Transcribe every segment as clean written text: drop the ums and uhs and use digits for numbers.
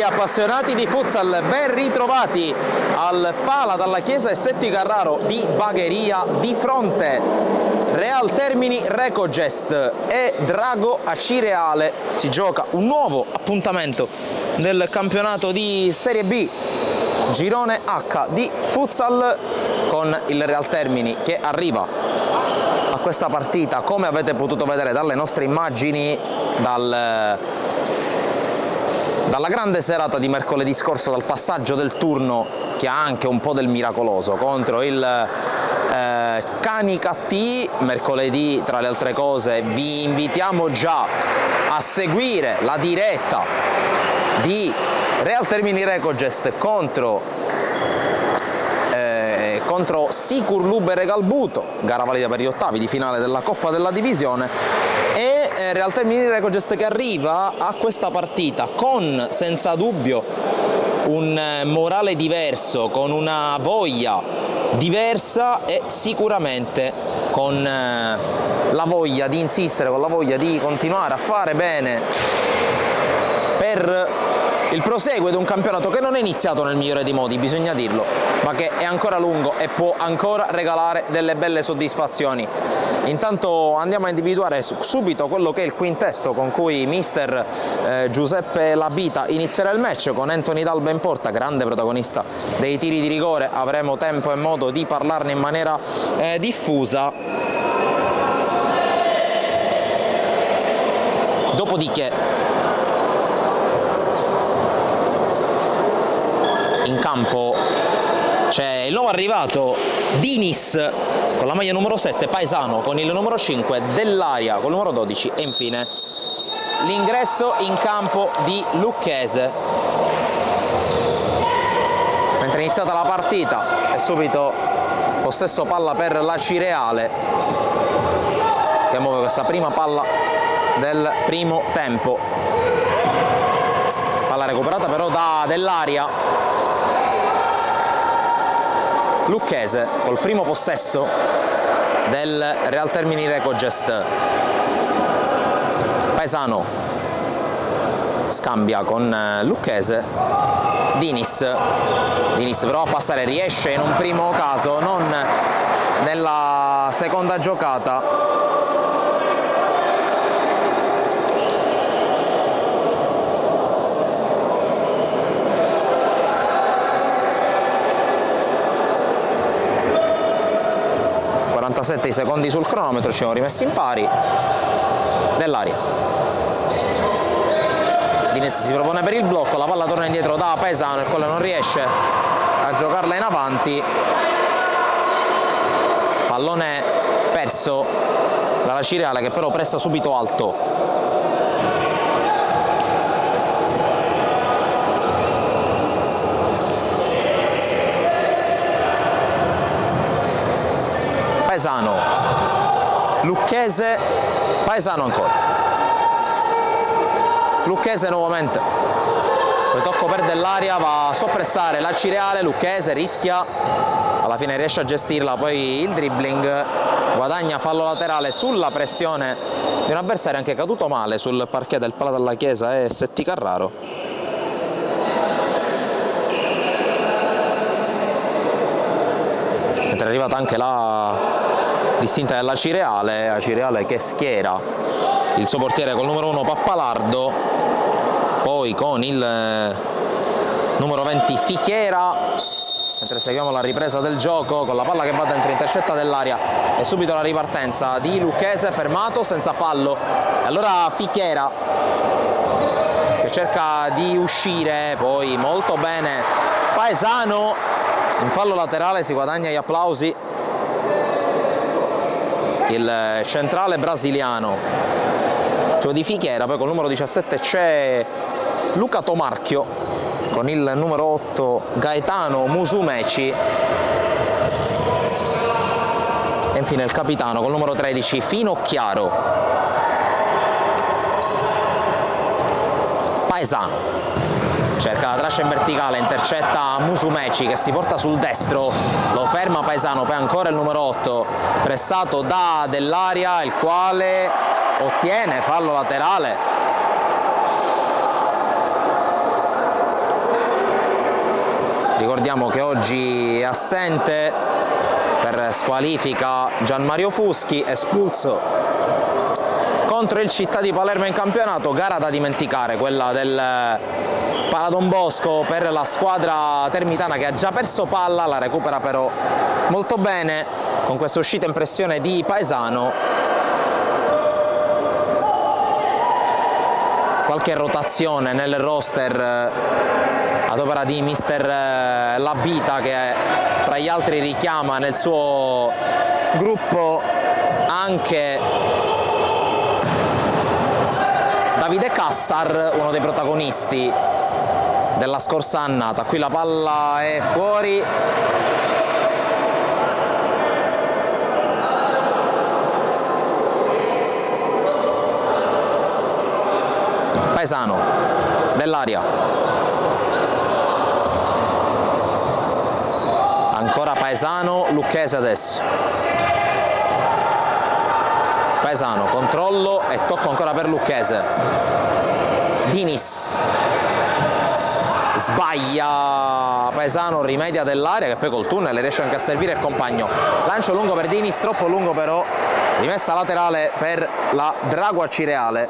appassionati di futsal, ben ritrovati al Pala dalla Chiesa e Setti Carraro di Bagheria. Di fronte Real Termini Recogest e Drago Acireale si gioca un nuovo appuntamento nel campionato di Serie B Girone H di futsal, con il Real Termini che arriva a questa partita, come avete potuto vedere dalle nostre immagini, dalla grande serata di mercoledì scorso, dal passaggio del turno che ha anche un po' del miracoloso contro il Canicattì. Mercoledì, tra le altre cose, vi invitiamo già a seguire la diretta di Real Termini Recogest contro Sicur Lubere Galbuto, gara valida per gli ottavi di finale della Coppa della Divisione, e Real Termini Recogest che arriva a questa partita con senza dubbio un morale diverso, con una voglia diversa e sicuramente con la voglia di insistere, con la voglia di continuare a fare bene per il proseguo di un campionato che non è iniziato nel migliore dei modi, bisogna dirlo, ma che è ancora lungo e può ancora regalare delle belle soddisfazioni. Intanto andiamo a individuare subito quello che è il quintetto con cui mister Giuseppe Labita inizierà il match, con Anthony Dalba in porta, grande protagonista dei tiri di rigore. Avremo tempo e modo di parlarne in maniera diffusa. Dopodiché in campo c'è il nuovo arrivato Dinis con la maglia numero 7, Paesano con il numero 5, Dell'Aria con il numero 12 e infine l'ingresso in campo di Lucchese. Mentre è iniziata la partita è subito possesso palla per la Cireale, che muove questa prima palla del primo tempo. Palla recuperata però da Dell'Aria. Lucchese col primo possesso del Real Termini Recogest. Paesano scambia con Lucchese. Dinis prova a passare, riesce in un primo caso, non nella seconda giocata. I secondi sul cronometro, ci siamo rimessi in pari. Dell'Aria. Dines si propone per il blocco, la palla torna indietro da Paesano, il quale non riesce a giocarla in avanti. Pallone perso dalla Cireale, che però presta subito alto. Paesano, Lucchese, Paesano ancora. Lucchese nuovamente. Ritocco per Dell'Aria, va a soppressare la Cireale. Lucchese rischia, alla fine riesce a gestirla, poi il dribbling, guadagna fallo laterale sulla pressione di un avversario anche caduto male sul parquet del Pala della Chiesa e Setti Carraro. Mentre è arrivata anche la distinta della Cireale, la Cireale che schiera il suo portiere col numero 1 Pappalardo, poi con il numero 20 Fichiera. Mentre seguiamo la ripresa del gioco con la palla che va dentro, intercetta Dell'Aria e subito la ripartenza di Lucchese, fermato senza fallo. E allora Fichiera che cerca di uscire, poi molto bene Paesano in fallo laterale, si guadagna gli applausi il centrale brasiliano. Gioco di Fichiera, poi col numero 17 c'è Luca Tomarchio, con il numero 8 Gaetano Musumeci e infine il capitano col numero 13 Finocchiaro. Paesano cerca la traccia in verticale, intercetta Musumeci che si porta sul destro, lo ferma Paesano, poi ancora il numero 8 pressato da Dell'Aria, il quale ottiene fallo laterale. Ricordiamo che oggi è assente per squalifica Gianmario Fuschi, espulso contro il Città di Palermo in campionato. Gara da dimenticare, quella del Paladon Bosco per la squadra termitana, che ha già perso palla, la recupera però molto bene con questa uscita in pressione di Paesano. Qualche rotazione nel roster ad opera di mister Labita, che tra gli altri richiama nel suo gruppo anche Davide Cassar, uno dei protagonisti della scorsa annata. Qui la palla è fuori. Paesano dell'aria, ancora Paesano, Lucchese adesso. Paesano, controllo e tocco ancora per Lucchese. Dinis sbaglia, Paesano rimedia dell'area, che poi col tunnel riesce anche a servire il compagno. Lancio lungo per Dinis, troppo lungo però, rimessa laterale per la Drago Acireale,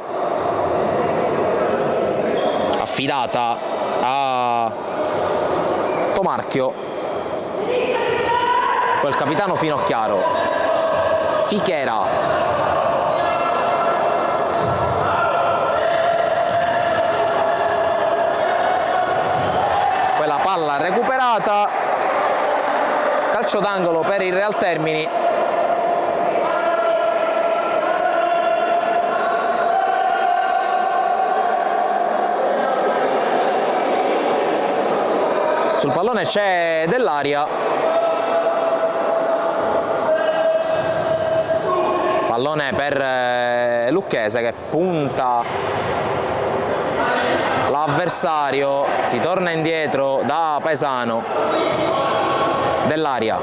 affidata a Tomarchio. Poi il capitano Finocchiaro. Fichera, quella palla recuperata, calcio d'angolo per il Real Termini. Sul pallone c'è dell'aria, pallone per Lucchese che punta l'avversario, si torna indietro da Paesano. Dell'aria,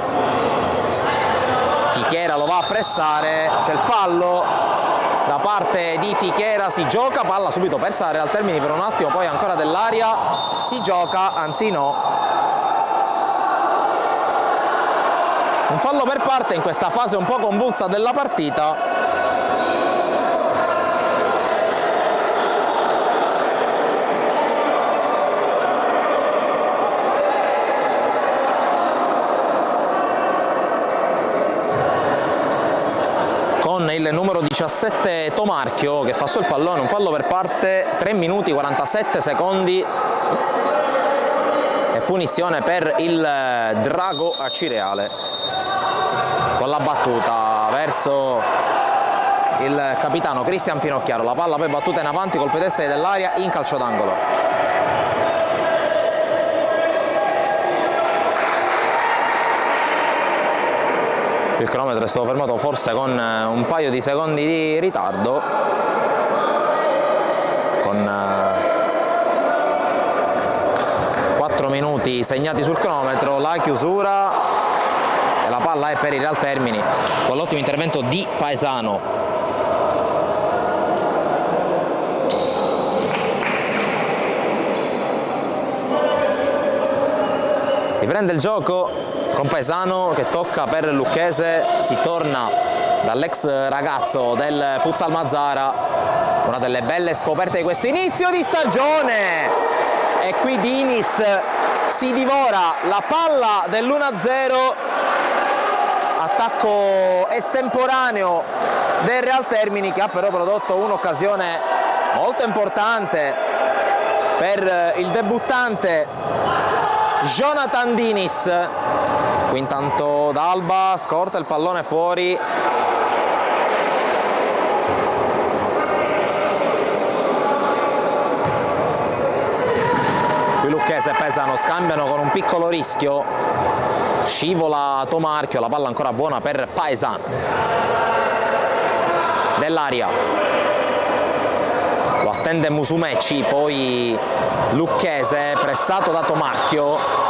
Fichera lo va a pressare, c'è il fallo da parte di Fichera, si gioca, palla subito persa al Termini per un attimo, poi ancora dell'aria, si gioca, anzi no. Un fallo per parte in questa fase un po' convulsa della partita. Con il numero 17 Tomarchio che fa sul pallone, un fallo per parte, 3 minuti 47 secondi e punizione per il Drago Acireale. Con la battuta verso il capitano Cristian Finocchiaro, la palla poi battuta in avanti col pedestre dell'aria in calcio d'angolo. Il cronometro è stato fermato forse con un paio di secondi di ritardo, con 4 minuti segnati sul cronometro. La chiusura e la palla è per il Real Termini con l'ottimo intervento di Paesano. Riprende il gioco con Paesano che tocca per Lucchese, si torna dall'ex ragazzo del Futsal Mazzara, una delle belle scoperte di questo inizio di stagione, e qui Dinis si divora la palla dell'1-0, attacco estemporaneo del Real Termini che ha però prodotto un'occasione molto importante per il debuttante Jonathan Dinis. Qui intanto D'Alba scorta il pallone fuori. Qui Lucchese e Paesano scambiano con un piccolo rischio, scivola Tomarchio, la palla ancora buona per Paesano. Dell'aria, lo attende Musumeci, poi Lucchese pressato da Tomarchio.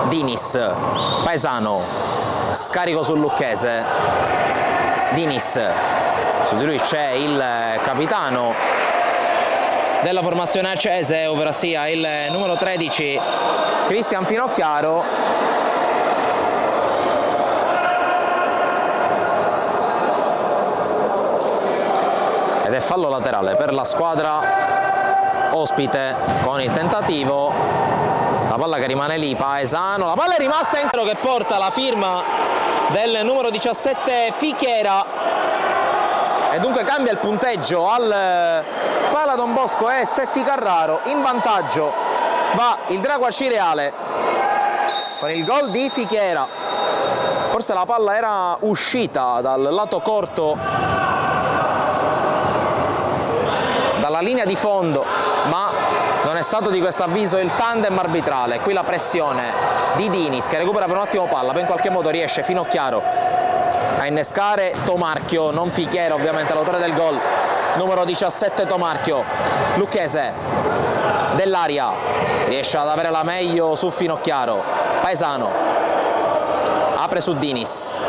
Dinis, Paesano, scarico su Lucchese, Dinis, su di lui c'è il capitano della formazione accese, ovvero sia il numero 13 Cristian Finocchiaro. Ed è fallo laterale per la squadra ospite con il tentativo, la palla che rimane lì, Paesano, la palla è rimasta in che porta la firma del numero 17 Fichera e dunque cambia il punteggio al Pala Don Bosco e Setti Carraro. In vantaggio va il Drago Acireale con il gol di Fichera. Forse la palla era uscita dal lato corto, dalla linea di fondo, ma non è stato di questo avviso il tandem arbitrale. Qui la pressione di Dinis che recupera per un attimo palla, poi in qualche modo riesce Finocchiaro a innescare Tomarchio, non Fichera ovviamente, l'autore del gol, numero 17 Tomarchio. Lucchese dell'aria riesce ad avere la meglio su Finocchiaro, Paesano apre su Dinis,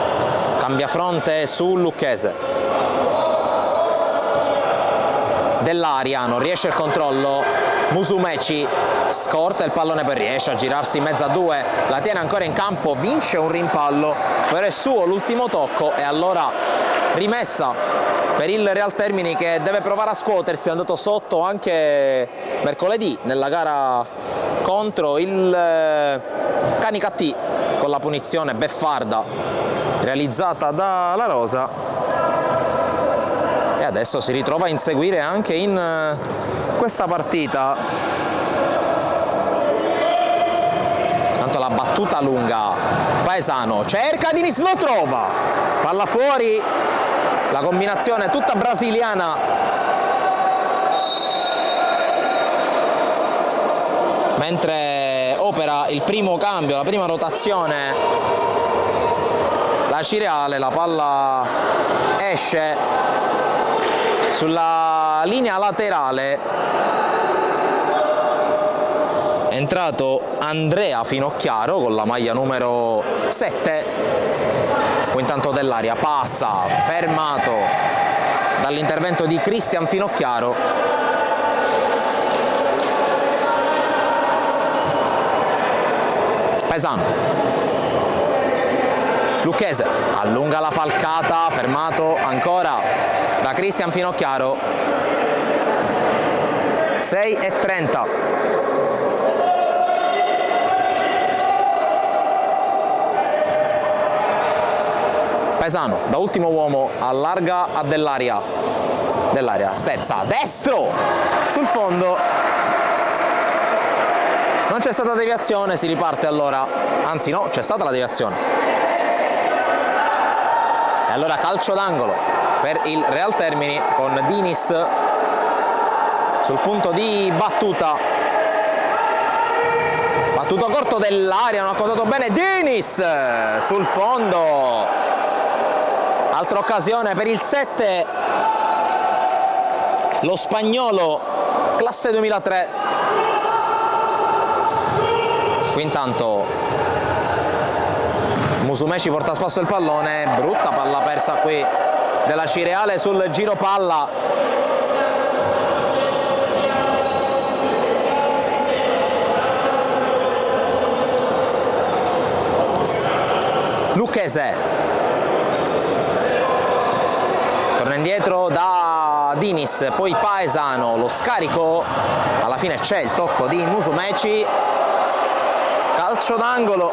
cambia fronte su Lucchese, dell'aria non riesce il controllo, Musumeci scorta il pallone, per riesce a girarsi in mezzo a due, la tiene ancora in campo, vince un rimpallo, però è suo l'ultimo tocco e allora rimessa per il Real Termini che deve provare a scuotersi. È andato sotto anche mercoledì nella gara contro il Canicattì con la punizione beffarda realizzata da La Rosa, e adesso si ritrova a inseguire anche in questa partita. Tanto la battuta lunga, Paesano cerca, Dinis lo trova, palla fuori, la combinazione tutta brasiliana. Mentre opera il primo cambio, la prima rotazione, la Cireale, la palla esce sulla linea laterale, è entrato Andrea Finocchiaro con la maglia numero 7. Intanto dell'aria passa, fermato dall'intervento di Cristian Finocchiaro. Paesano, Lucchese allunga la falcata, fermato ancora da Cristian Finocchiaro. 6:30. Paesano da ultimo uomo allarga a dell'aria, sterza, destro sul fondo, non c'è stata deviazione, si riparte allora, anzi no, c'è stata la deviazione, e allora calcio d'angolo per il Real Termini con Dinis sul punto di battuta, battuto corto dell'aria, non ha contato bene Dinis sul fondo. Altra occasione per il 7, lo spagnolo, classe 2003. Qui intanto Musumeci porta a spasso il pallone, brutta palla persa qui della Cireale sul giro palla. Lucchese torna indietro da Dinis, poi Paesano, lo scarico, alla fine c'è il tocco di Musumeci, calcio d'angolo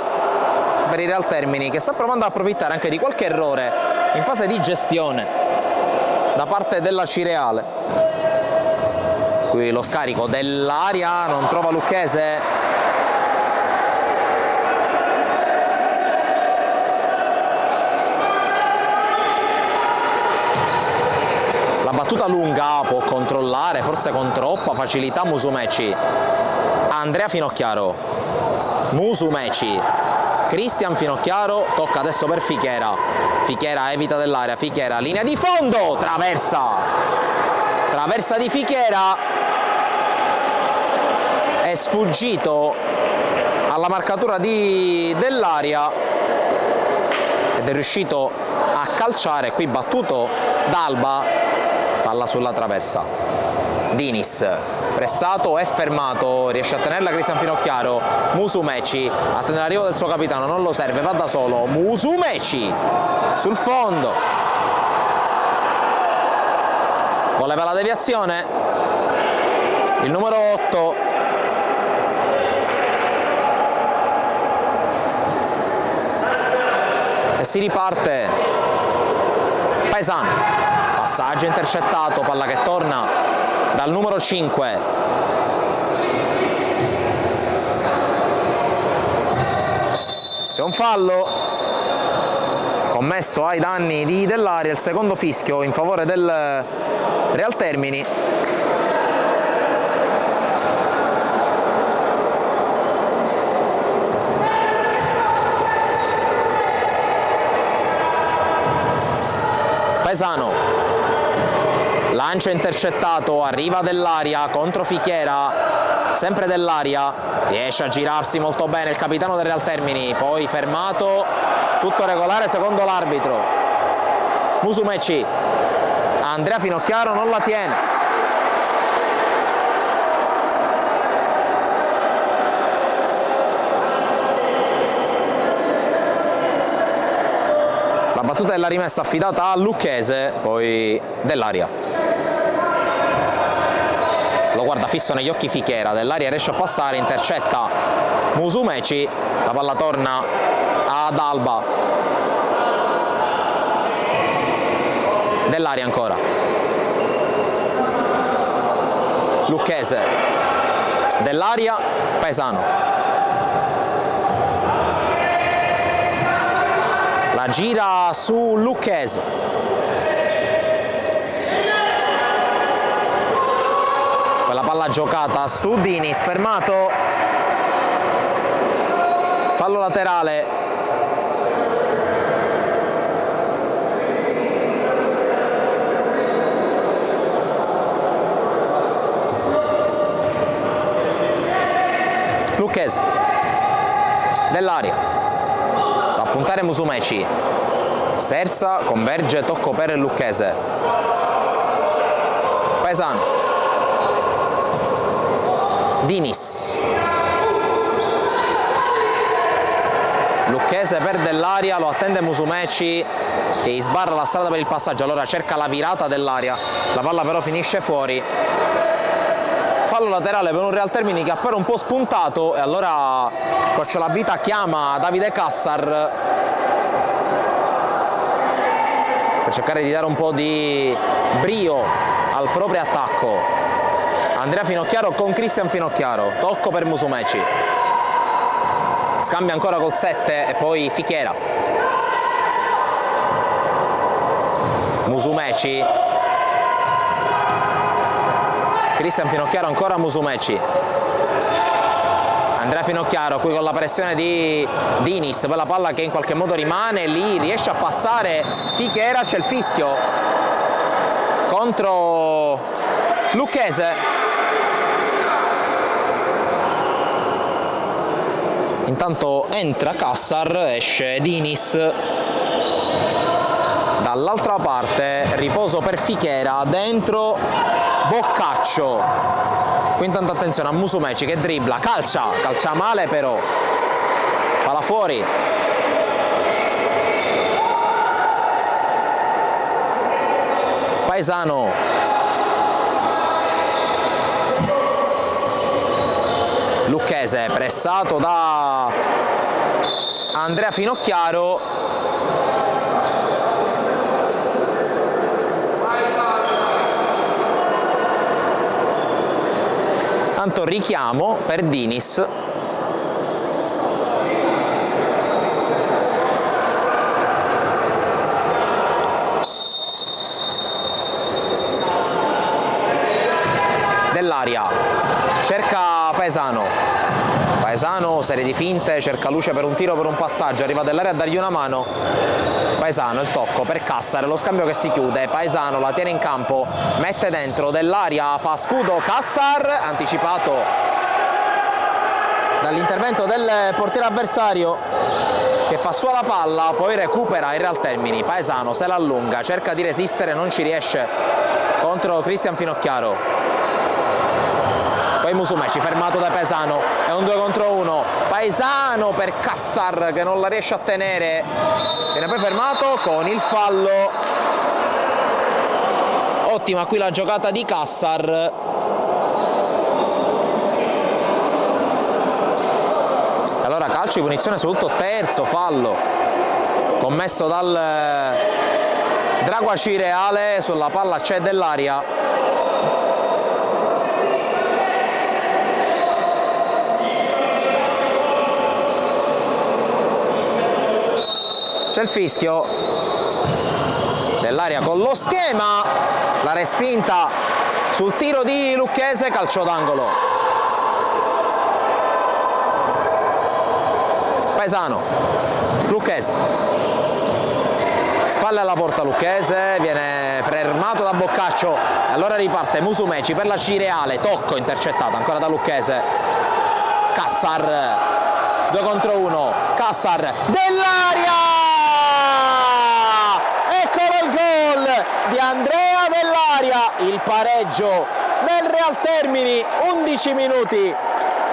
per il Real Termini che sta provando ad approfittare anche di qualche errore in fase di gestione da parte della Cireale. Qui lo scarico dell'aria, non trova Lucchese, la battuta lunga può controllare, forse con troppa facilità Musumeci. Andrea Finocchiaro, Musumeci, Cristian Finocchiaro, tocca adesso per Fichera. Fichera evita dell'area, Fichera, linea di fondo, traversa di Fichera, è sfuggito alla marcatura dell'aria ed è riuscito a calciare, qui battuto d'Alba, palla sulla traversa. Dinis, pressato e fermato, riesce a tenerla Cristian Finocchiaro. Musumeci attende l'arrivo del suo capitano, non lo serve, va da solo. Musumeci sul fondo, voleva la deviazione il numero 8. E si riparte. Paesano, passaggio intercettato, palla che torna dal numero 5. C'è un fallo commesso ai danni di Dell'Aria, il secondo fischio in favore del Real Termini. Paesano, lancio intercettato, arriva Dell'Aria contro Fichiera, sempre Dell'Aria, riesce a girarsi molto bene il capitano del Real Termini, poi fermato, tutto regolare secondo l'arbitro. Musumeci, Andrea Finocchiaro non la tiene. La battuta della rimessa affidata a Lucchese, poi Dell'Aria. Lo guarda fisso negli occhi Fichiera, Dell'Aria riesce a passare, intercetta Musumeci, la palla torna ad Alba. Dell'Aria ancora. Lucchese, Dell'Aria, Paesano. La gira su Lucchese. Quella palla giocata su Dinis, fermato. Fallo laterale. Lucchese. Dell'Aria. Puntare Musumeci, sterza, converge, tocco per Lucchese. Paesano, Dinis, Lucchese per Dell'Aria, lo attende Musumeci che sbarra la strada per il passaggio, allora cerca la virata Dell'Aria, la palla però finisce fuori. Fallo laterale per un Real Termini che ha però un po' spuntato, e allora Coach Labita chiama Davide Cassar per cercare di dare un po' di brio al proprio attacco. Andrea Finocchiaro con Cristian Finocchiaro, tocco per Musumeci, scambia ancora col 7 e poi Fichiera. Musumeci, Cristian Finocchiaro ancora Musumeci. Andrea Finocchiaro qui con la pressione di Dinis, poi la palla che in qualche modo rimane lì, riesce a passare Fichiera, c'è il fischio contro Lucchese. Intanto entra Cassar, esce Dinis. Dall'altra parte riposo per Fichiera, dentro Boccaccio. Qui intanto attenzione a Musumeci che dribbla, calcia male però, palla fuori. Paesano, Lucchese pressato da Andrea Finocchiaro. Tanto richiamo per Dinis. Dell'Aria cerca Paesano, serie di finte, cerca luce per un tiro, per un passaggio, arriva Dell'Aria a dargli una mano. Paesano, il tocco per Cassar, lo scambio che si chiude, Paesano la tiene in campo, mette dentro, Dell'Aria fa scudo, Cassar, anticipato dall'intervento del portiere avversario che fa sua la palla, poi recupera il Real Termini. Paesano se la allunga, cerca di resistere, non ci riesce contro Cristian Finocchiaro. poi Musumeci fermato da Paesano, è un 2 contro 1, Paesano per Cassar che non la riesce a tenere, viene poi fermato con il fallo. Ottima qui la giocata di Cassar. Allora calcio di punizione soprattutto terzo fallo commesso dal Dragua Cireale, sulla palla c'è Dell'Aria. C'è il fischio, Dell'Aria con lo schema, la respinta sul tiro di Lucchese, calcio d'angolo. Paesano, Lucchese, spalle alla porta Lucchese, viene fermato da Boccaccio e allora riparte Musumeci per la Cireale, tocco intercettato ancora da Lucchese. Cassar, 2 contro 1, Cassar, Dell'Aria! Eccolo il gol di Andrea Dell'Aria, il pareggio del Real Termini, 11 minuti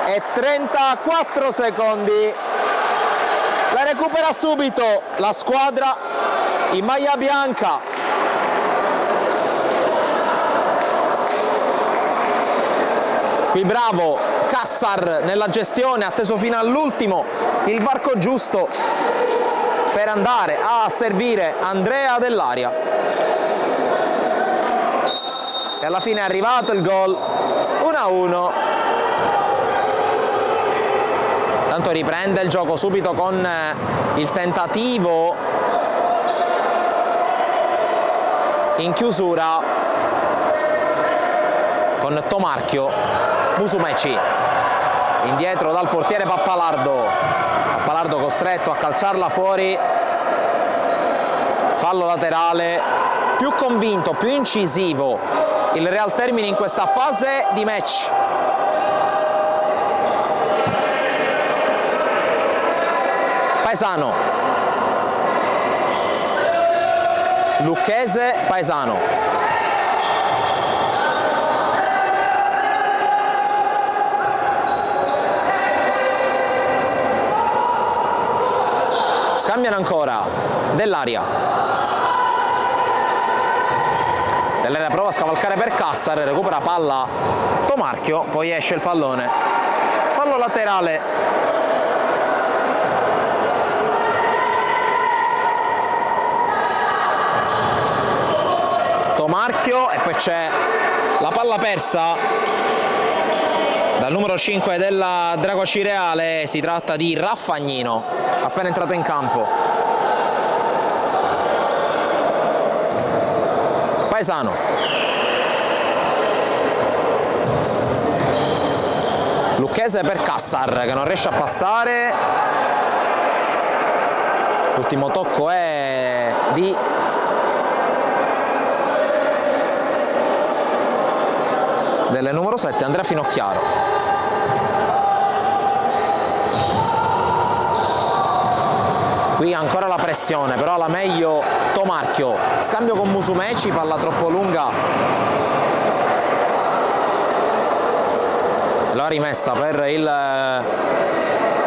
e 34 secondi. La recupera subito la squadra in maglia bianca. Qui bravo Cassar nella gestione, ha atteso fino all'ultimo il varco giusto per andare a servire Andrea Dell'Aria. E alla fine è arrivato il gol, 1-1. Tanto riprende il gioco subito con il tentativo in chiusura con Tomarchio. Musumeci indietro dal portiere Pappalardo, Pappalardo costretto a calciarla fuori, fallo laterale. Più convinto, più incisivo il Real Termini in questa fase di match. Paesano, Lucchese, Paesano, scambiano ancora, Dell'Aria, Dell'Aria prova a scavalcare per Cassar, recupera palla Tomarchio, poi esce il pallone, fallo laterale. Marchio e poi c'è la palla persa dal numero 5 della Dragua Cireale, si tratta di Raffagnino, appena entrato in campo. Paesano, Lucchese per Cassar che non riesce a passare, l'ultimo tocco è di del numero 7 Andrea Finocchiaro. Qui ancora la pressione, però la meglio Tomarchio, scambio con Musumeci, palla troppo lunga, la rimessa per il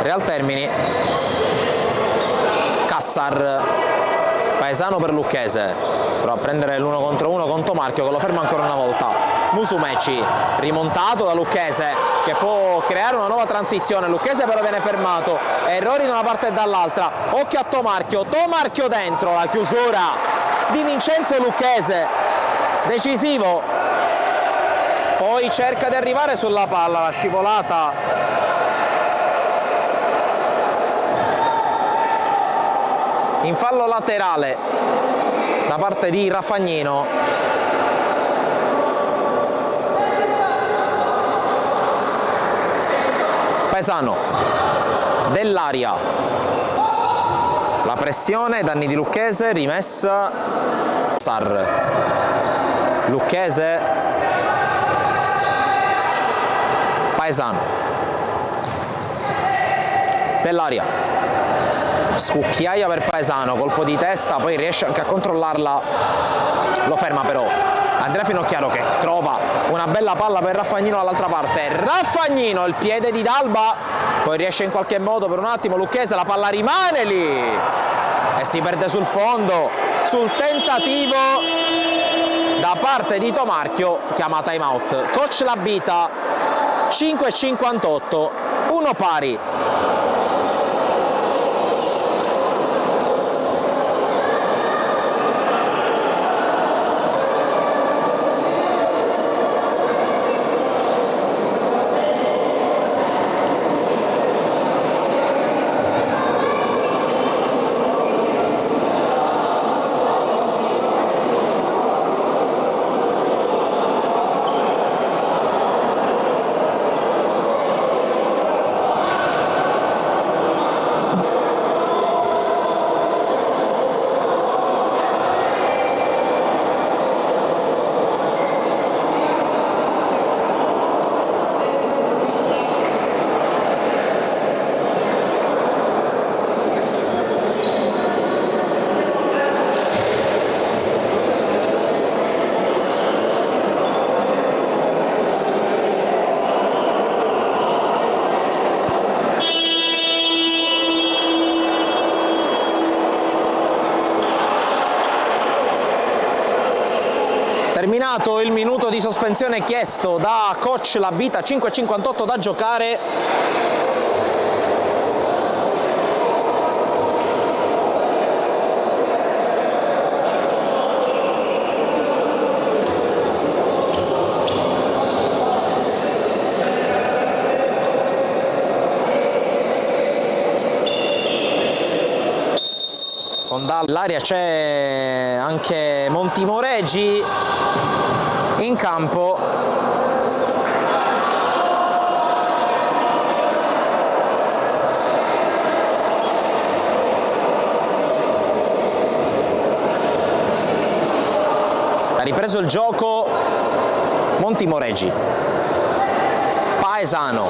Real Termini. Cassar, Paesano per Lucchese, però a prendere l'1 contro 1 con Tomarchio che lo ferma ancora una volta. Musumeci rimontato da Lucchese che può creare una nuova transizione, Lucchese però viene fermato, errori da una parte e dall'altra, occhio a Tomarchio, Tomarchio dentro, la chiusura di Vincenzo Lucchese, decisivo, poi cerca di arrivare sulla palla, la scivolata in fallo laterale da parte di Raffagnino. Paesano, Dell'Aria, la pressione, danni di Lucchese, rimessa Sar, Lucchese, Paesano, Dell'Aria, scucchiaia per Paesano, colpo di testa, poi riesce anche a controllarla, lo ferma però Andrea Finocchiaro che trova una bella palla per Raffagnino dall'altra parte. Raffagnino, il piede di D'Alba, poi riesce in qualche modo per un attimo Lucchese, la palla rimane lì e si perde sul fondo. Sul tentativo da parte di Tomarchio chiama time out. Coach Labita, 5,58, 1 pari. Terminato il minuto di sospensione chiesto da coach Labita, 5,58 da giocare. Con dall'aria c'è anche Montimoreggi in campo. Ha ripreso il gioco Montimoreggi. Paesano,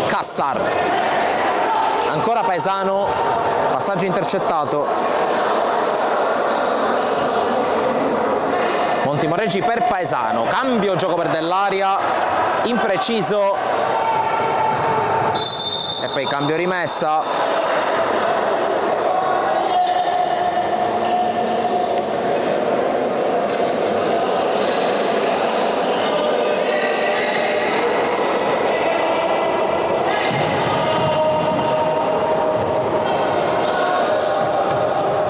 Cassar, ancora Paesano, passaggio intercettato. Montimoreggi per Paesano, cambio gioco per Dell'Aria, impreciso e poi cambio rimessa.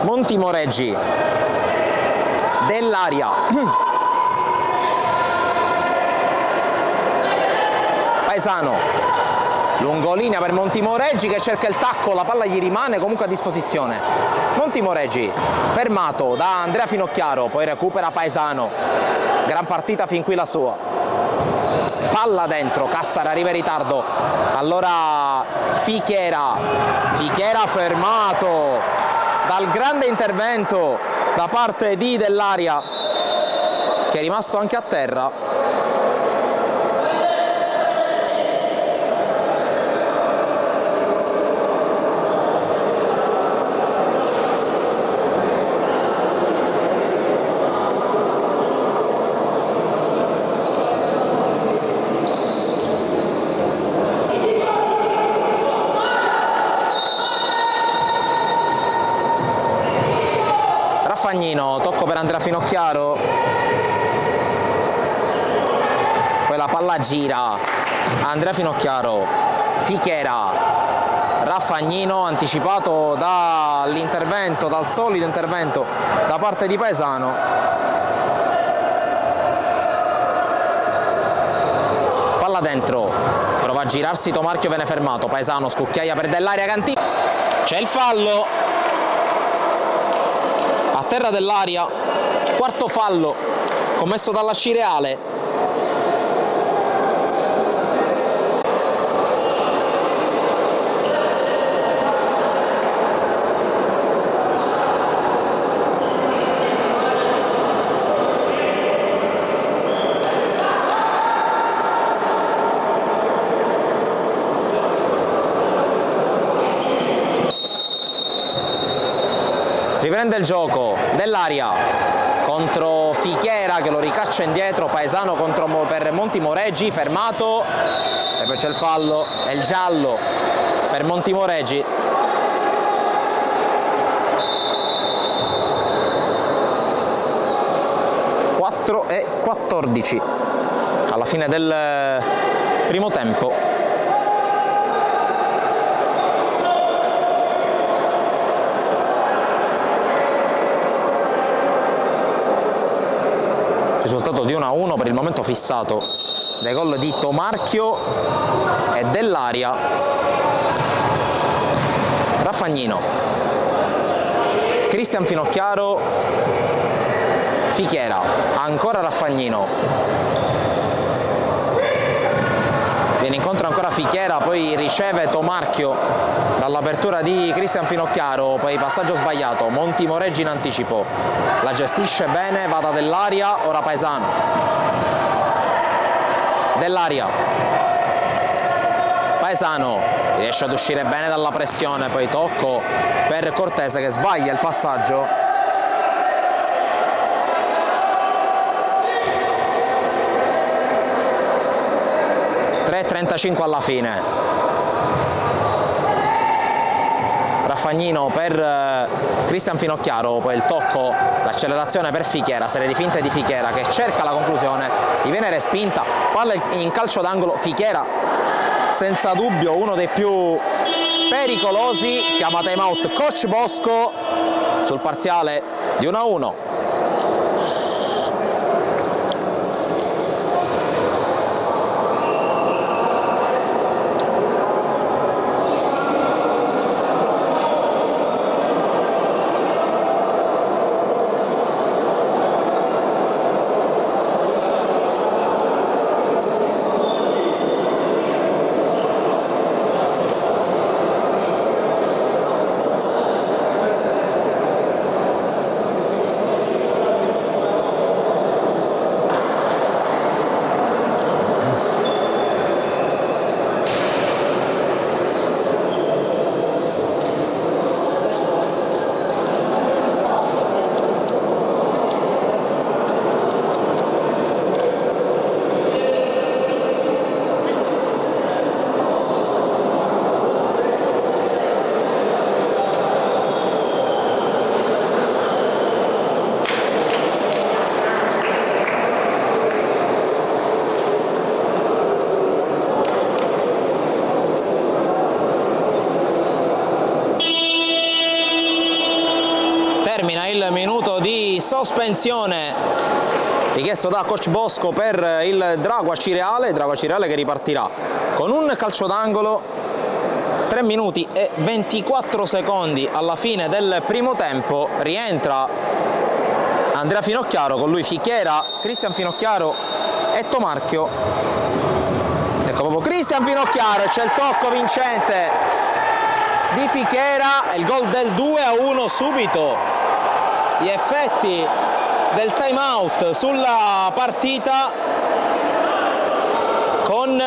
Montimoreggi, Dell'Aria, Paesano, lungolinea per Montimoreggi che cerca il tacco, la palla gli rimane comunque a disposizione. Montimoreggi fermato da Andrea Finocchiaro, poi recupera Paesano, gran partita fin qui la sua. Palla dentro, Cassar arriva in ritardo, allora Fichera fermato dal grande intervento da parte di Dell'Aria, che è rimasto anche a terra. Raffagnino, tocco per Andrea Finocchiaro, poi la palla gira, Andrea Finocchiaro, Fichera, Raffagnino anticipato dall'intervento, dal solido intervento da parte di Paesano. Palla dentro, prova a girarsi Tomarchio, viene fermato, Paesano scucchiaia per Dell'Aria, Cantini, c'è il fallo. A terra Dell'Aria, quarto fallo commesso dalla Cireale. Riprende il gioco Dell'Aria contro Fichera che lo ricaccia indietro, Paesano per Montimoreggi, fermato, e poi c'è il fallo e il giallo per Montimoreggi. E 14 alla fine del primo tempo. Risultato di 1-1 per il momento fissato dai gol di Tomarchio e Dell'Aria. Raffagnino, Cristian Finocchiaro, Fichera, ancora Raffagnino, viene incontro ancora Fichera, poi riceve Tomarchio dall'apertura di Cristian Finocchiaro, poi passaggio sbagliato, Montimoreggi in anticipo, la gestisce bene, va da Dell'Aria, ora Paesano, Dell'Aria, Paesano riesce ad uscire bene dalla pressione, poi tocco per Cortese che sbaglia il passaggio. 3:35 alla fine. Raffagnino per Cristian Finocchiaro, poi il tocco, l'accelerazione per Fichera, serie di finte di Fichera che cerca la conclusione, gli viene respinta, palla in calcio d'angolo, Fichera senza dubbio uno dei più pericolosi, chiama time out coach Bosco sul parziale di 1-1. Termina il minuto di sospensione richiesto da coach Bosco per il Drago Acireale che ripartirà con un calcio d'angolo. 3 minuti e 24 secondi alla fine del primo tempo, rientra Andrea Finocchiaro, con lui Fichera, Cristian Finocchiaro e Tomarchio. Ecco proprio Cristian Finocchiaro, c'è il tocco vincente di Fichera e il gol del 2-1 subito. Gli effetti del time out sulla partita, con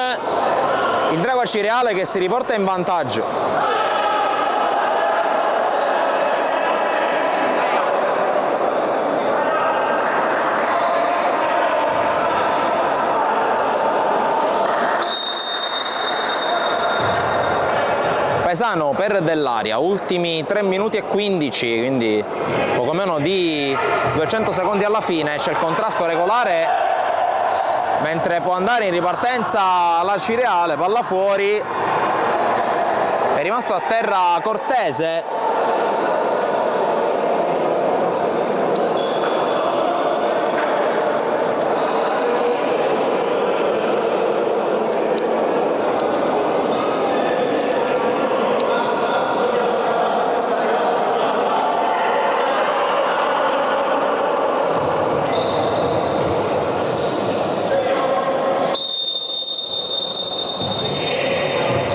il Drago Acireale che si riporta in vantaggio. Paesano per Dell'Aria, ultimi 3 minuti e 15, quindi poco meno di 200 secondi alla fine, c'è il contrasto regolare, mentre può andare in ripartenza l'Acireale, palla fuori, è rimasto a terra Cortese.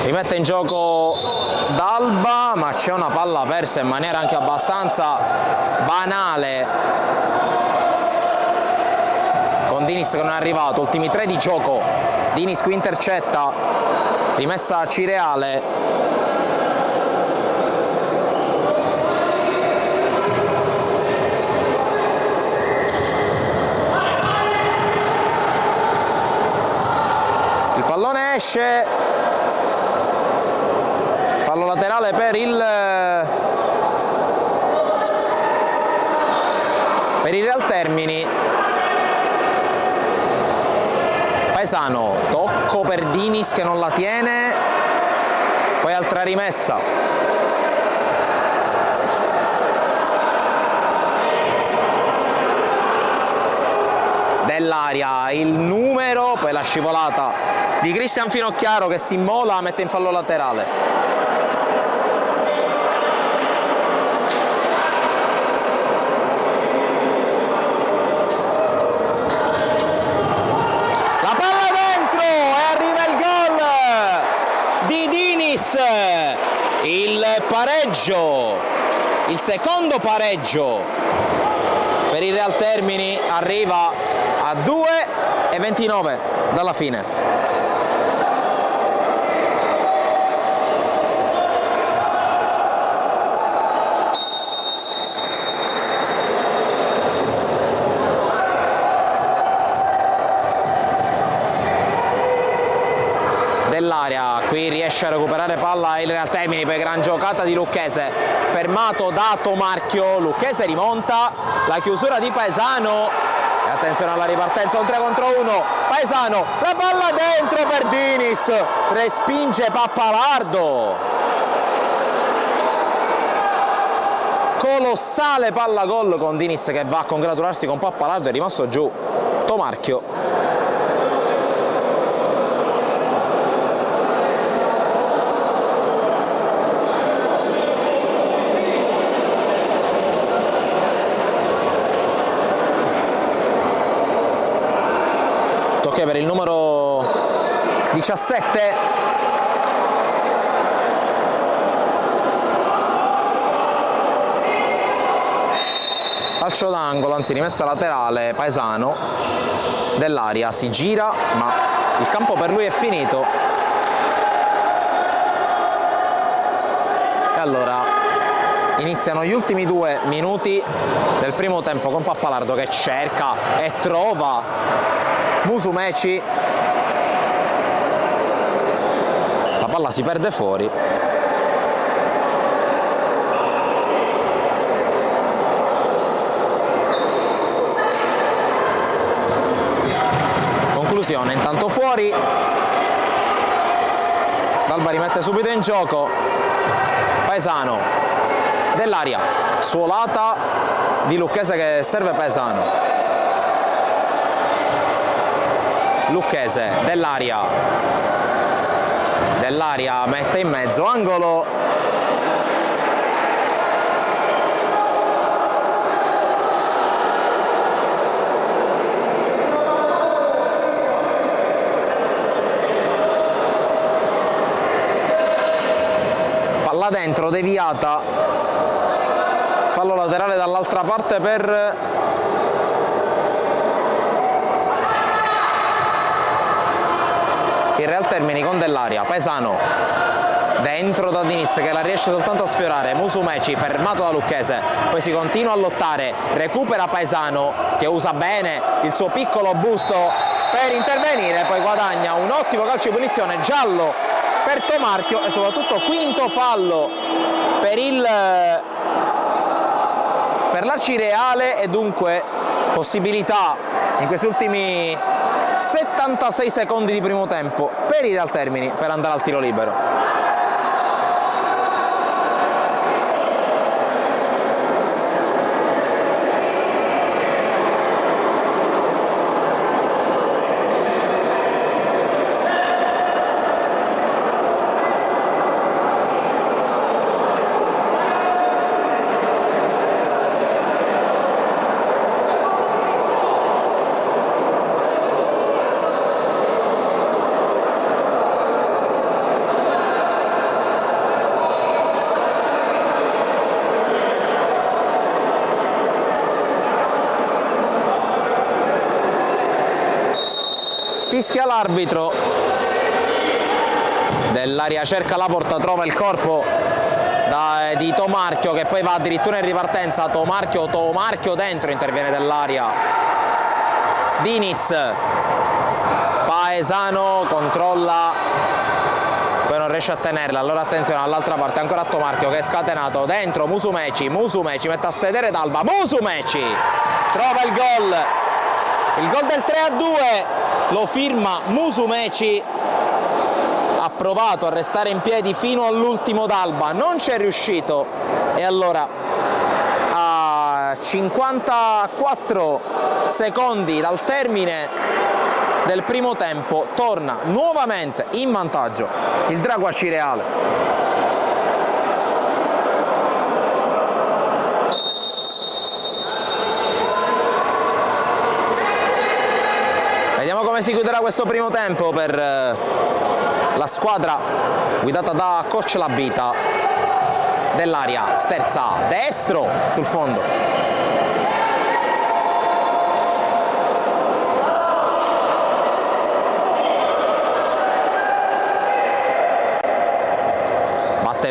Rimette in gioco D'Alba, ma c'è una palla persa in maniera anche abbastanza banale, con Dinis che non è arrivato. Ultimi 3 di gioco, Dinis qui intercetta, rimessa a Cireale. esce, fallo laterale per il Real Termini. Paesano, tocco per Dinis che non la tiene, poi altra rimessa. Dell'aria il numero, poi la scivolata di Cristian Finocchiaro che si immola, mette in fallo laterale. Il pareggio, il secondo pareggio per il Real Termini arriva a 2:29 dalla fine. Dell'area, qui riesce a recuperare palla il Real Termini, per gran giocata di Lucchese, fermato da Tomarchio. Lucchese rimonta, la chiusura di Paesano e attenzione alla ripartenza, un 3 contro 1. Paesano, la palla dentro per Dinis, respinge Pappalardo. Colossale palla gol con Dinis che va a congratularsi con Pappalardo, è rimasto giù Tomarchio. Per il numero 17 calcio d'angolo, anzi rimessa laterale. Paesano, Dell'aria si gira ma il campo per lui è finito e allora iniziano gli ultimi 2 minuti del primo tempo con Pappalardo che cerca e trova Musumeci, la palla si perde fuori. Conclusione, intanto fuori, D'Alba rimette subito in gioco. Paesano, Dell'aria, suolata di Lucchese che serve Paesano. Lucchese, Dell'aria mette in mezzo, angolo. Palla dentro, deviata, fallo laterale dall'altra parte per il Real Termini con Dell'aria. Paesano dentro da Dinis che la riesce soltanto a sfiorare. Musumeci fermato da Lucchese, poi si continua a lottare, recupera Paesano che usa bene il suo piccolo busto per intervenire, poi guadagna un ottimo calcio di punizione, giallo per Tomarchio e soprattutto quinto fallo per l'Arcireale e dunque possibilità in questi ultimi 76 secondi di primo tempo per il Real Termini per andare al tiro libero. Fischia l'arbitro, Dell'aria cerca la porta, trova il corpo di Tomarchio che poi va addirittura in ripartenza. Tomarchio dentro, interviene Dell'aria. Dinis, Paesano, controlla, poi non riesce a tenerla, allora attenzione all'altra parte, ancora a Tomarchio che è scatenato, dentro Musumeci mette a sedere Dalba, Musumeci trova il gol del 3-2, lo firma Musumeci, ha provato a restare in piedi fino all'ultimo Dalba, non ci è riuscito e allora a 54 secondi dal termine del primo tempo torna nuovamente in vantaggio il Drago Acireale. Vediamo come si chiuderà questo primo tempo per la squadra guidata da coach Labita. Dell'aria, sterza destro sul fondo.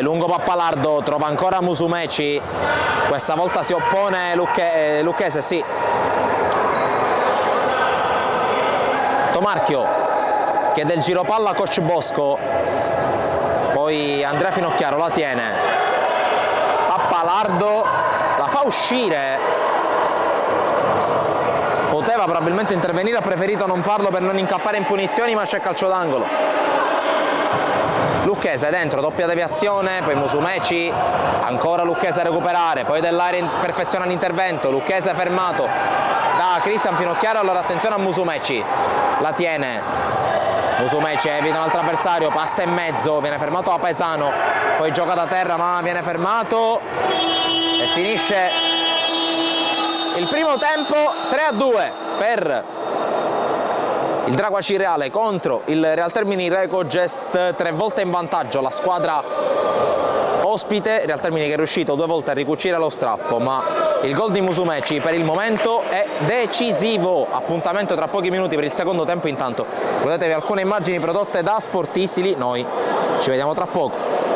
Lungo Pappalardo, trova ancora Musumeci, questa volta si oppone Lucchese, sì. Tomarchio chiede il giro palla a coach Bosco, poi Andrea Finocchiaro la tiene, Pappalardo la fa uscire, poteva probabilmente intervenire, ha preferito non farlo per non incappare in punizioni, ma c'è calcio d'angolo. Lucchese dentro, doppia deviazione, poi Musumeci, ancora Lucchese a recuperare, poi Dell'Aria perfeziona l'intervento, Lucchese fermato da Cristian Finocchiaro, allora attenzione a Musumeci, la tiene, Musumeci evita un altro avversario, passa in mezzo, viene fermato da Paesano, poi gioca da terra ma viene fermato e finisce il primo tempo 3-2 per il Drago Acireale contro il Real Termini Recogest, 3 volte in vantaggio la squadra ospite, Real Termini che è riuscito 2 volte a ricucire lo strappo, ma il gol di Musumeci per il momento è decisivo. Appuntamento tra pochi minuti per il secondo tempo, intanto godetevi alcune immagini prodotte da Sportisili, noi ci vediamo tra poco.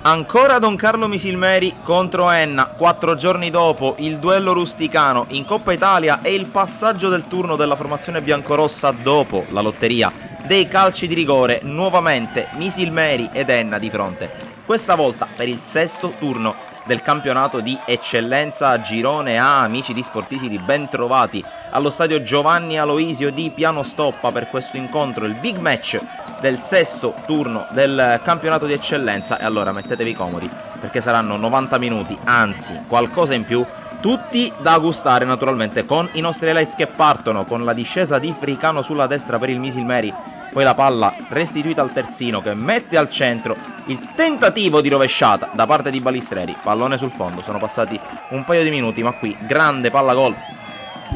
Ancora Don Carlo Misilmeri contro Enna, 4 giorni dopo il duello rusticano in Coppa Italia e il passaggio del turno della formazione biancorossa dopo la lotteria dei calci di rigore, nuovamente Misilmeri ed Enna di fronte, questa volta per il 6° turno del campionato di eccellenza a girone A. Amici di Sportisili, ben trovati allo stadio Giovanni Aloisio di Pianostoppa per questo incontro, il big match del 6° turno del campionato di eccellenza. E allora mettetevi comodi perché saranno 90 minuti, anzi qualcosa in più, tutti da gustare naturalmente, con i nostri highlights che partono con la discesa di Fricano sulla destra per il Misilmeri, poi la palla restituita al terzino che mette al centro il tentativo di rovesciata da parte di Balistreri, pallone sul fondo, sono passati un paio di minuti ma qui grande palla gol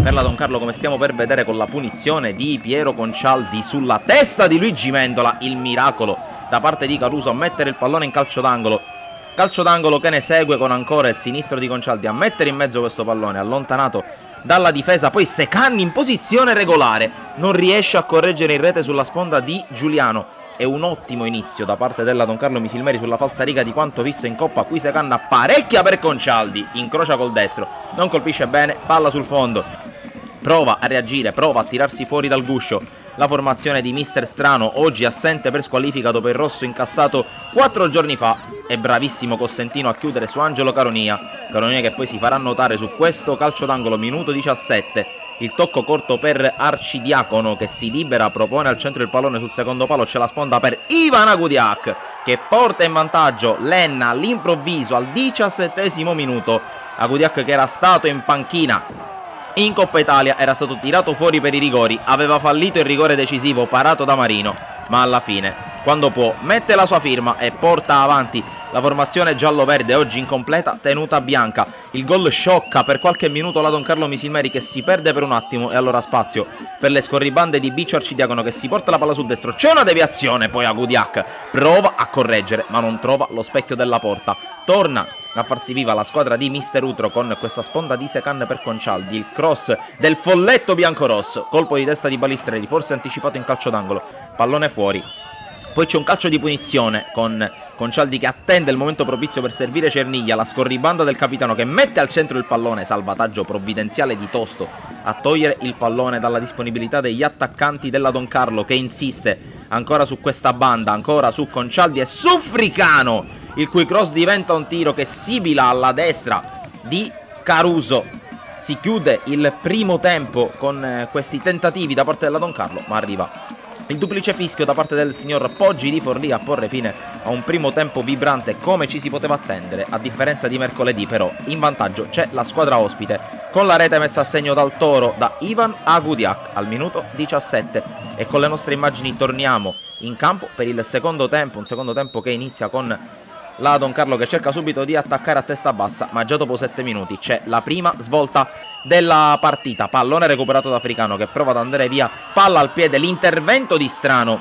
per la Don Carlo, come stiamo per vedere con la punizione di Piero Concialdi sulla testa di Luigi Mendola, il miracolo da parte di Caruso a mettere il pallone in calcio d'angolo che ne segue con ancora il sinistro di Concialdi a mettere in mezzo questo pallone allontanato dalla difesa, poi Secanni in posizione regolare non riesce a correggere in rete sulla sponda di Giuliano. È un ottimo inizio da parte della Don Carlo Misilmeri sulla falsariga di quanto visto in Coppa. Qui Secanna parecchia per Concialdi, incrocia col destro, non colpisce bene, palla sul fondo, prova a reagire, prova a tirarsi fuori dal guscio la formazione di Mister Strano, oggi assente per squalifica dopo il rosso incassato 4 giorni fa. È bravissimo Costantino a chiudere su Angelo Caronia che poi si farà notare su questo calcio d'angolo, minuto 17. Il tocco corto per Arcidiacono che si libera, propone al centro il pallone sul secondo palo, c'è la sponda per Ivan Agudiak che porta in vantaggio l'Enna all'improvviso al 17° minuto. Agudiak che era stato in panchina in Coppa Italia, era stato tirato fuori per i rigori, aveva fallito il rigore decisivo parato da Marino, ma alla fine, quando può, mette la sua firma e porta avanti la formazione giallo-verde, oggi incompleta, tenuta bianca. Il gol sciocca per qualche minuto la Don Carlo Misilmeri che si perde per un attimo e allora spazio per le scorribande di Biccio Arcidiacono che si porta la palla sul destro, c'è una deviazione, poi Agudiak prova a correggere ma non trova lo specchio della porta, torna a farsi viva la squadra di Mister Utro con questa sponda di Secan per Concialdi, il cross del folletto biancorosso, colpo di testa di Balistreri, forse anticipato in calcio d'angolo, pallone fuori Poi c'è un calcio di punizione con Cialdi che attende il momento propizio per servire Cerniglia, la scorribanda del capitano che mette al centro il pallone, salvataggio provvidenziale di Tosto a togliere il pallone dalla disponibilità degli attaccanti della Don Carlo, che insiste ancora su questa banda, ancora su Concialdi e su Fricano, il cui cross diventa un tiro che sibila alla destra di Caruso. Si chiude il primo tempo con questi tentativi da parte della Don Carlo, ma arriva il duplice fischio da parte del signor Poggi di Forlì a porre fine a un primo tempo vibrante come ci si poteva attendere. A differenza di mercoledì, però, in vantaggio c'è la squadra ospite, con la rete messa a segno dal Toro da Ivan Agudiak al minuto 17. E con le nostre immagini torniamo in campo per il secondo tempo, un secondo tempo che inizia con la Don Carlo che cerca subito di attaccare a testa bassa, ma già dopo 7 minuti c'è la prima svolta della partita. Pallone recuperato da Fricano che prova ad andare via, palla al piede, l'intervento di Strano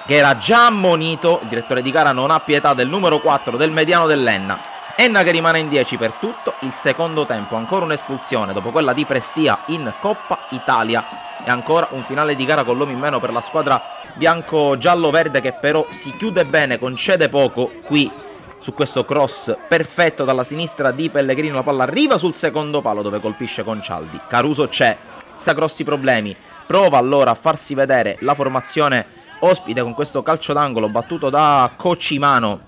che era già ammonito. Il direttore di gara non ha pietà del numero 4 del mediano dell'Enna. Enna che rimane in 10 per tutto il secondo tempo, ancora un'espulsione dopo quella di Prestia in Coppa Italia e ancora un finale di gara con l'uomo in meno per la squadra bianco-giallo-verde che però si chiude bene, concede poco qui su questo cross perfetto dalla sinistra di Pellegrino. La palla arriva sul secondo palo dove colpisce Concialdi. Caruso c'è, sta grossi problemi, prova allora a farsi vedere la formazione ospite con questo calcio d'angolo battuto da Cocimano.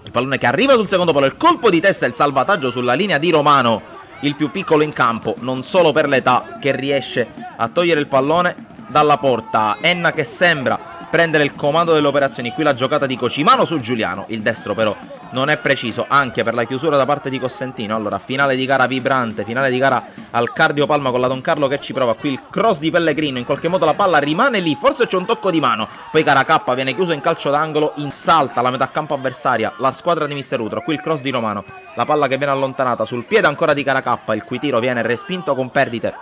Il pallone che arriva sul secondo palo, il colpo di testa e il salvataggio sulla linea di Romano, il più piccolo in campo, non solo per l'età, che riesce a togliere il pallone dalla porta. Enna che sembra prendere il comando delle operazioni, qui la giocata di Cocimano su Giuliano, il destro però non è preciso anche per la chiusura da parte di Cosentino. Allora finale di gara vibrante, finale di gara al cardiopalma con la Don Carlo che ci prova, qui il cross di Pellegrino, in qualche modo la palla rimane lì, forse c'è un tocco di mano, poi Caracappa viene chiuso in calcio d'angolo, insalta la metà campo avversaria la squadra di Mister Utro, qui il cross di Romano, la palla che viene allontanata sul piede ancora di Caracappa, il cui tiro viene respinto con perdite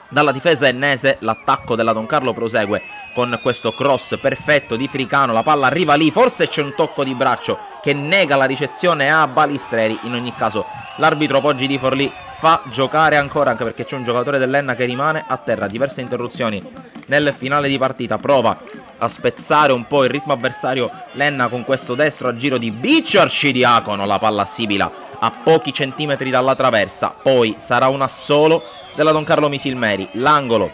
dalla difesa ennese. L'attacco della Don Carlo prosegue con questo cross perfetto di Fricano, la palla arriva lì, forse c'è un tocco di braccio che nega la ricezione a Balistreri. In ogni caso l'arbitro Poggi di Forlì fa giocare ancora, anche perché c'è un giocatore dell'Enna che rimane a terra. Diverse interruzioni nel finale di partita, prova a spezzare un po' il ritmo avversario l'Enna con questo destro a giro di Biccio Arcidiacono, la palla sibila a pochi centimetri dalla traversa, poi sarà un assolo della Don Carlo Misilmeri, l'angolo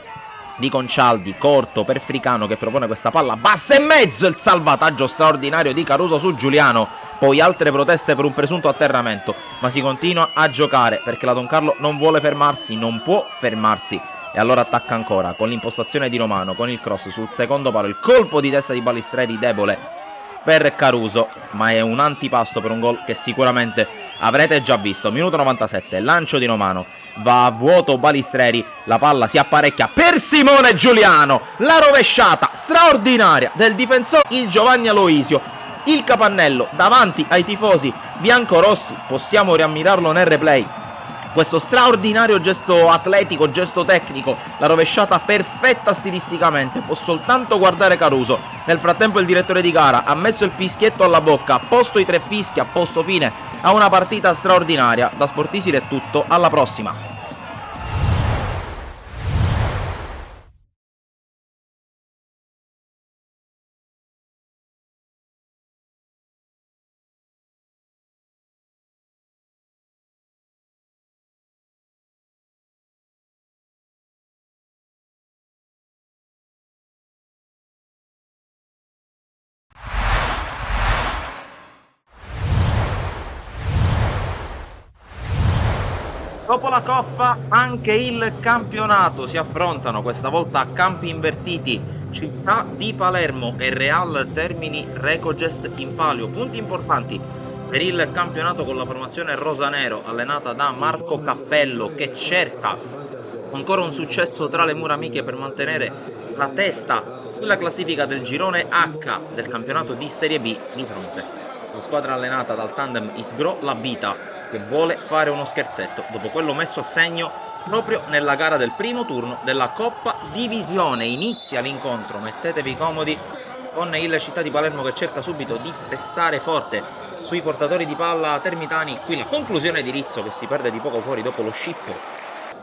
di Concialdi corto per Fricano che propone questa palla bassa e mezzo, il salvataggio straordinario di Caruso su Giuliano, poi altre proteste per un presunto atterramento, ma si continua a giocare perché la Don Carlo non vuole fermarsi, non può fermarsi, e allora attacca ancora con l'impostazione di Romano, con il cross sul secondo palo, il colpo di testa di Balistreri debole per Caruso, ma è un antipasto per un gol che sicuramente avrete già visto. Minuto 97, lancio di Romano, va a vuoto Balistreri, la palla si apparecchia per Simone Giuliano, la rovesciata straordinaria del difensore il Giovanni Aloisio, il capannello davanti ai tifosi biancorossi, possiamo riammirarlo nel replay. Questo straordinario gesto atletico, gesto tecnico, la rovesciata perfetta stilisticamente, può soltanto guardare Caruso. Nel frattempo il direttore di gara ha messo il fischietto alla bocca, ha posto i 3 fischi, ha posto fine a una partita straordinaria. Da Sportisir è tutto, alla prossima! Dopo la Coppa anche il campionato, si affrontano questa volta a campi invertiti Città di Palermo e Real Termini Recogest in palio. Punti importanti per il campionato con la formazione rosanero allenata da Marco Cappello che cerca ancora un successo tra le mura amiche per mantenere la testa nella classifica del girone H del campionato di Serie B di fronte. La squadra allenata dal tandem Isgro Labita che vuole fare uno scherzetto dopo quello messo a segno proprio nella gara del primo turno della Coppa Divisione. Inizia l'incontro, mettetevi comodi, con il Città di Palermo che cerca subito di pressare forte sui portatori di palla termitani. Qui la conclusione di Rizzo che si perde di poco fuori dopo lo scippo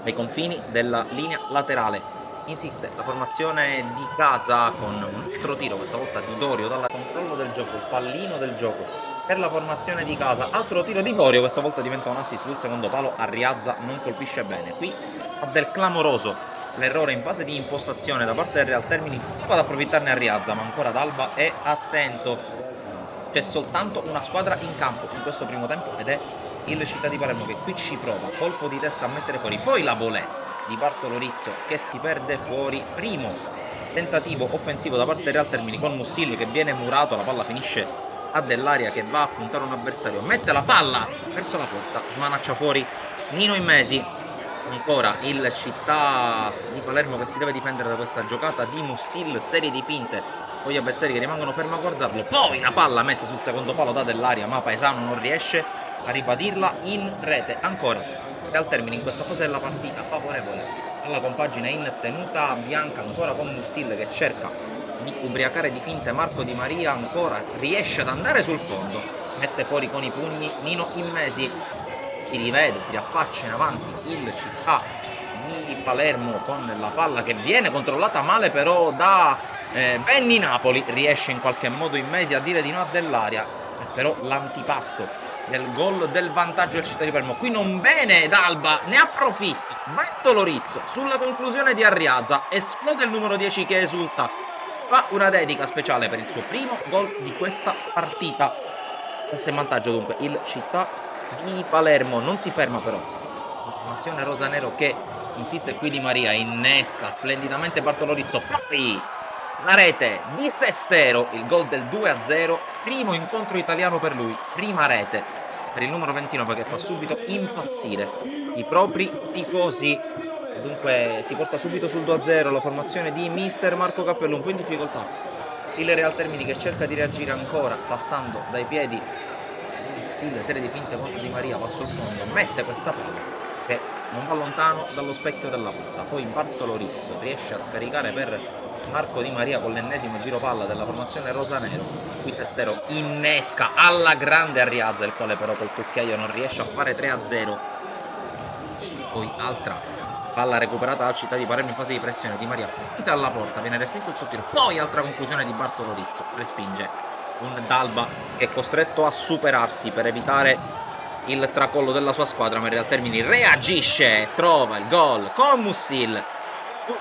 ai confini della linea laterale Insiste la formazione di casa con un altro tiro, questa volta di Dorio dal controllo del gioco, il pallino del gioco per la formazione di casa. Altro tiro di Dorio, questa volta diventa un assist sul secondo palo, Arriazza non colpisce bene. Qui ha del clamoroso l'errore in fase di impostazione da parte del Real Termini, prova ad approfittarne Arriazza, ma ancora D'Alba è attento. C'è soltanto una squadra in campo in questo primo tempo ed è il Città di Palermo che qui ci prova, colpo di testa a mettere fuori, poi la volée di Bartolo Rizzo che si perde fuori. Primo tentativo offensivo da parte del Real Termini con Mussilli che viene murato, la palla finisce a Dell'Aria che va a puntare un avversario, mette la palla verso la porta, smanaccia fuori Nino Immesi. Ancora il Città di Palermo che si deve difendere da questa giocata di Mussil, serie di finte con gli avversari che rimangono fermi a guardarlo, poi la palla messa sul secondo palo da Dell'Aria, ma Paesano non riesce a ribadirla in rete. Ancora Real Termini in questa fase della partita favorevole alla compagine in tenuta bianca, ancora con Mussil che cerca di ubriacare di finte Marco Di Maria, ancora riesce ad andare sul fondo, mette fuori con i pugni Nino Immesi, si rivede, si riaffaccia in avanti il Città di Palermo con la palla che viene controllata male però da Benny Napoli, riesce in qualche modo Immesi a dire di no a Dell'Aria, però l'antipasto del gol del vantaggio del Città di Palermo. Qui non bene D'Alba, ne approfitta Bartolo Rizzo sulla conclusione di Arriazza, esplode il numero 10 che esulta, fa una dedica speciale per il suo primo gol di questa partita. Messa in vantaggio dunque il Città di Palermo, non si ferma però la formazione rosanero che insiste qui. Di Maria innesca splendidamente Bartolo Rizzo, poi la rete di Sestero, il gol del 2-0, primo incontro italiano per lui, prima rete per il numero 29 che fa subito impazzire i propri tifosi e dunque si porta subito sul 2-0 la formazione di mister Marco Cappello, un po' in difficoltà il Real Termini che cerca di reagire ancora passando dai piedi Sil, serie di finte contro Di Maria, va sul fondo, mette questa palla che non va lontano dallo specchio della porta, poi Bartolo Rizzo riesce a scaricare per Marco Di Maria con l'ennesimo giro palla della formazione rosanero. Qui Sestero innesca alla grande Arriazza, il quale però col cucchiaio non riesce a fare 3-0. Poi altra palla recuperata dal Città di Palermo in fase di pressione, Di Maria fuggita alla porta, viene respinto il suo tiro, poi altra conclusione di Bartolo Rizzo, respinge un D'Alba che è costretto a superarsi per evitare il tracollo della sua squadra, ma in Real Termini reagisce, trova il gol con Mussil,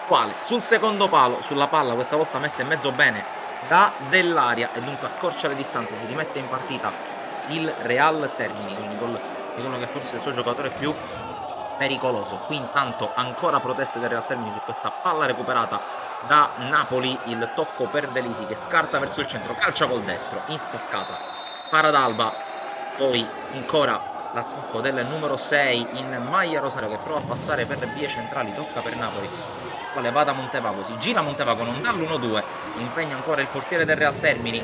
quale sul secondo palo, sulla palla questa volta messa in mezzo bene da Dell'Aria e dunque accorcia le distanze, si rimette in partita il Real Termini con il gol di quello che forse è il suo giocatore più pericoloso. Qui intanto ancora proteste del Real Termini su questa palla recuperata da Napoli, il tocco per Delisi che scarta verso il centro, calcia col destro in spaccata, para D'Alba, poi ancora l'attacco del numero 6 in maglia rosario che prova a passare per le vie centrali, tocca per Napoli, quale va da Montevago, si gira Montevago, non dà l'1-2, impegna ancora il portiere del Real Termini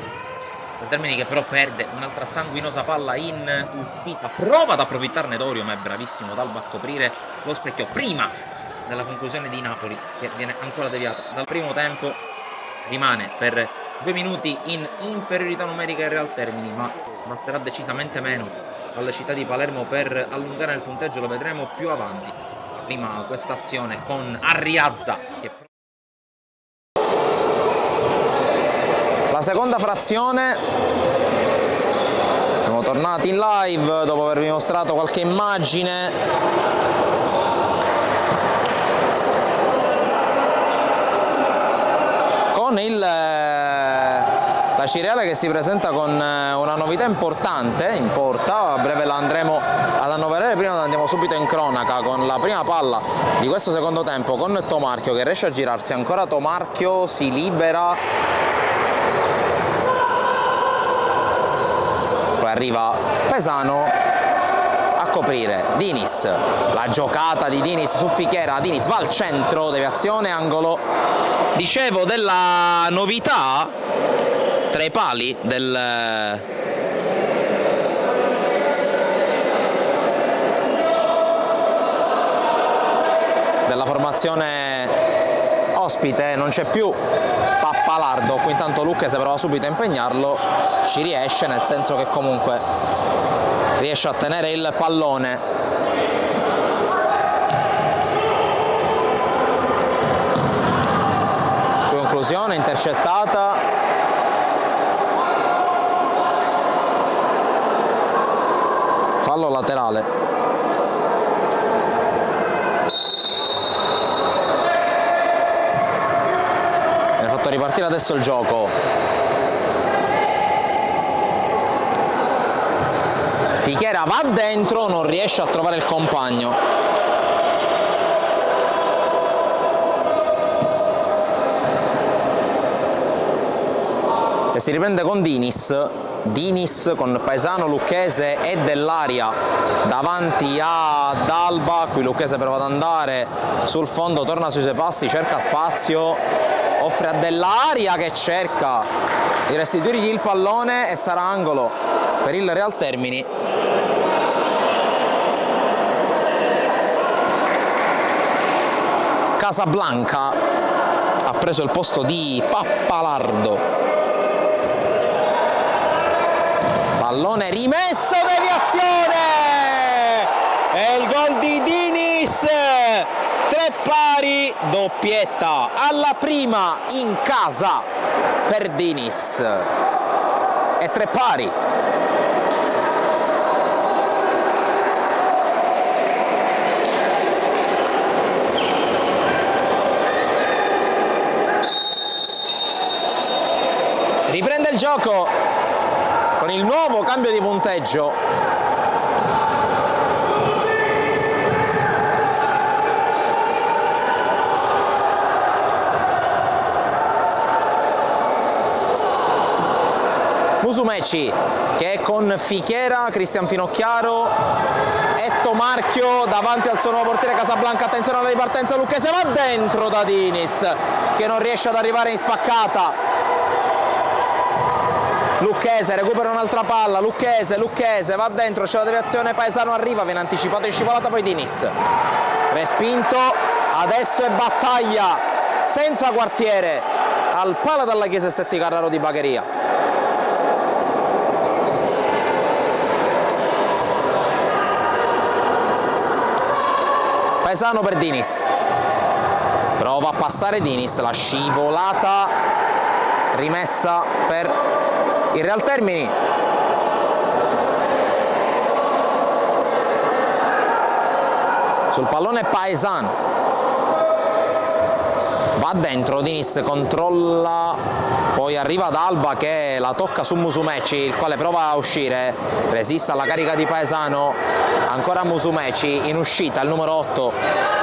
che però perde un'altra sanguinosa palla in uscita, prova ad approfittarne Dorio ma è bravissimo D'Alba a coprire lo specchio prima della conclusione di Napoli che viene ancora deviata dal primo tempo. Rimane per 2 minuti in inferiorità numerica il Real Termini, ma basterà decisamente meno alla Città di Palermo per allungare il punteggio, lo vedremo più avanti. Prima questa azione con Arriazza che... La seconda frazione, siamo tornati in live dopo avervi mostrato qualche immagine. Con la Cireale che si presenta con una novità importante in porta, a breve la andremo ad annoverare, prima andiamo subito in cronaca con la prima palla di questo secondo tempo con Tomarchio che riesce a girarsi, ancora Tomarchio si libera, poi arriva Paesano a coprire Diniz, la giocata di Diniz su Fichera, Diniz va al centro, deviazione, angolo. Dicevo della novità tra i pali della formazione ospite, non c'è più Pappalardo, qui intanto Lucchese prova subito a impegnarlo, ci riesce, nel senso che comunque riesce a tenere il pallone. conclusione intercettata. Fallo laterale. Viene fatto ripartire adesso il gioco. Fichiera va dentro, non riesce a trovare il compagno. E si riprende con Diniz con Paesano, Lucchese e Dell'Aria davanti ad Alba. Qui Lucchese prova ad andare sul fondo, torna sui suoi passi, cerca spazio, offre a Dell'Aria che cerca di restituirgli il pallone e sarà angolo per il Real Termini. Casablanca ha preso il posto di Pappalardo. Pallone rimesso, deviazione e il gol di Diniz. 3 pari, doppietta alla prima in casa per Diniz e 3 pari. Riprende il gioco con il nuovo cambio di punteggio. Musumeci che è con Fichiera, Cristian Finocchiaro e Tomarchio davanti al suo nuovo portiere Casablanca. Attenzione alla ripartenza, Lucchese va dentro da Diniz che non riesce ad arrivare in spaccata. Lucchese recupera un'altra palla, Lucchese va dentro, c'è la deviazione, Paesano arriva, viene anticipato in scivolata, poi Diniz respinto, adesso è battaglia senza quartiere al palo dalla Chiesa Setti Carraro di Bagheria. Paesano per Diniz, prova a passare Diniz, la scivolata rimessa per il Real Termini. Sul pallone Paesano, va dentro, Diniz controlla, poi arriva ad Alba che la tocca su Musumeci, il quale prova a uscire, resiste alla carica di Paesano, ancora Musumeci in uscita, il numero 8,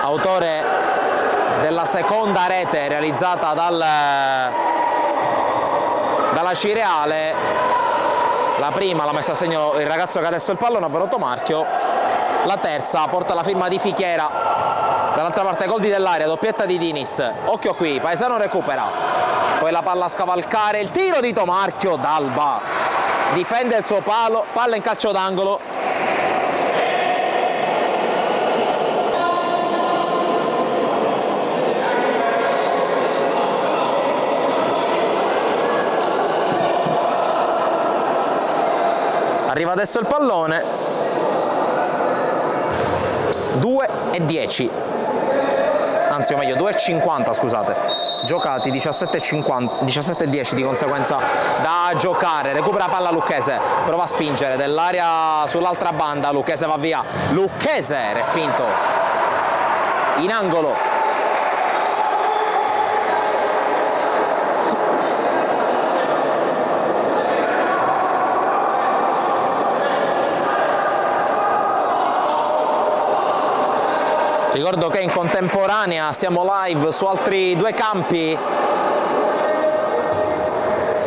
autore della seconda rete realizzata dalla Cireale. La prima l'ha messa a segno il ragazzo che ha adesso il pallone, ovvero Tomarchio. La terza porta la firma di Fichiera. Dall'altra parte gol di Dell'Aria, doppietta di Diniz. Occhio qui, Paesano recupera, poi la palla a scavalcare, il tiro di Tomarchio d'Alba, difende il suo palo, palla in calcio d'angolo. Arriva adesso il pallone, 2:10, anzi o meglio 2:50, scusate, giocati, 17:10 di conseguenza da giocare. Recupera palla Lucchese, prova a spingere Dell'Aria sull'altra banda, Lucchese va via, Lucchese respinto in angolo. Ricordo che in contemporanea siamo live su altri 2 campi,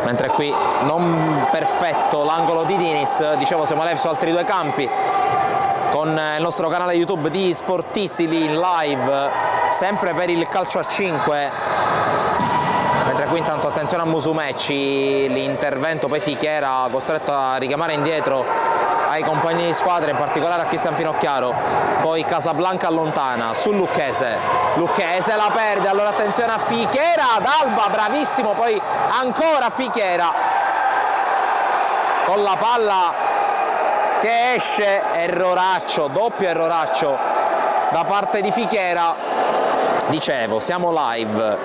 mentre qui non perfetto l'angolo di Diniz, dicevo siamo live su altri 2 campi con il nostro canale YouTube di Sportissili in live, sempre per il calcio a 5, mentre qui intanto attenzione a Musumeci, l'intervento poi Fichiera costretto a richiamare indietro ai compagni di squadra, in particolare a Cristian Finocchiaro, poi Casablanca allontana su Lucchese, Lucchese la perde, allora attenzione a Fichiera, ad Alba, bravissimo, poi ancora Fichiera con la palla che esce, erroraccio, doppio erroraccio da parte di Fichiera. Dicevo, siamo live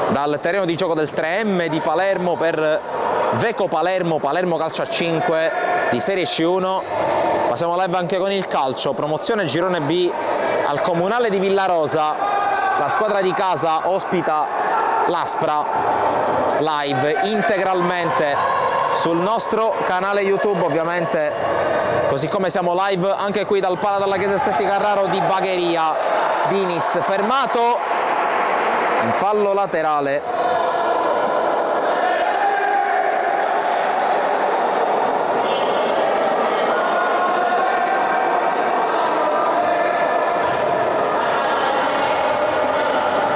dal terreno di gioco del 3M di Palermo per Veco Palermo, Palermo Calcio a 5 di Serie C1. Passiamo live anche con il calcio, promozione girone B al Comunale di Villarosa, la squadra di casa ospita l'Aspra, live integralmente sul nostro canale YouTube ovviamente, così come siamo live anche qui dal Pala della Chiesa Setti Carraro di Bagheria. Dinis fermato in fallo laterale.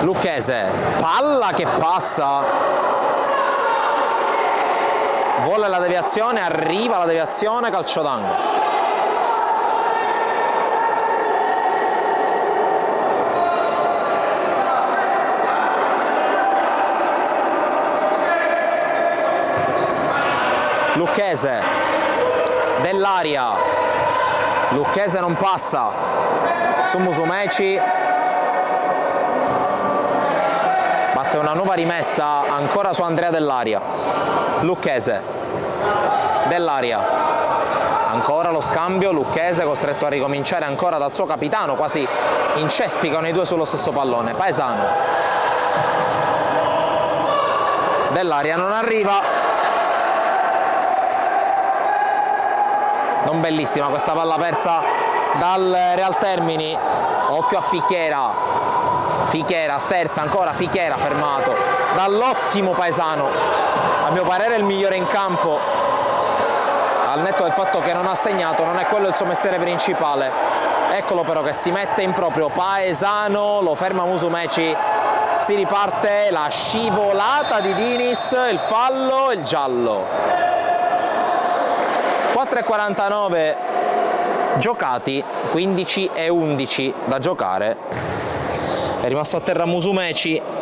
Lucchese, palla che passa, vuole la deviazione, arriva la deviazione, calcio d'angolo. Lucchese, dell'aria, Lucchese non passa su Musumeci. Una nuova rimessa ancora su Andrea Dell'Aria. Lucchese, Dell'Aria, ancora lo scambio, Lucchese costretto a ricominciare ancora dal suo capitano, quasi incespicano i due sullo stesso pallone. Paesano, Dell'Aria non arriva, non bellissima questa palla persa dal Real Termini. Occhio a Fichera, sterza ancora, Fichera fermato dall'ottimo Paesano, a mio parere il migliore in campo, al netto del fatto che non ha segnato, non è quello il suo mestiere principale. Eccolo però che si mette in proprio, Paesano, lo ferma Musumeci, si riparte, la scivolata di Dinis, il fallo, il giallo. 4:49 giocati, 15:11 da giocare. È rimasto a terra Musumeci.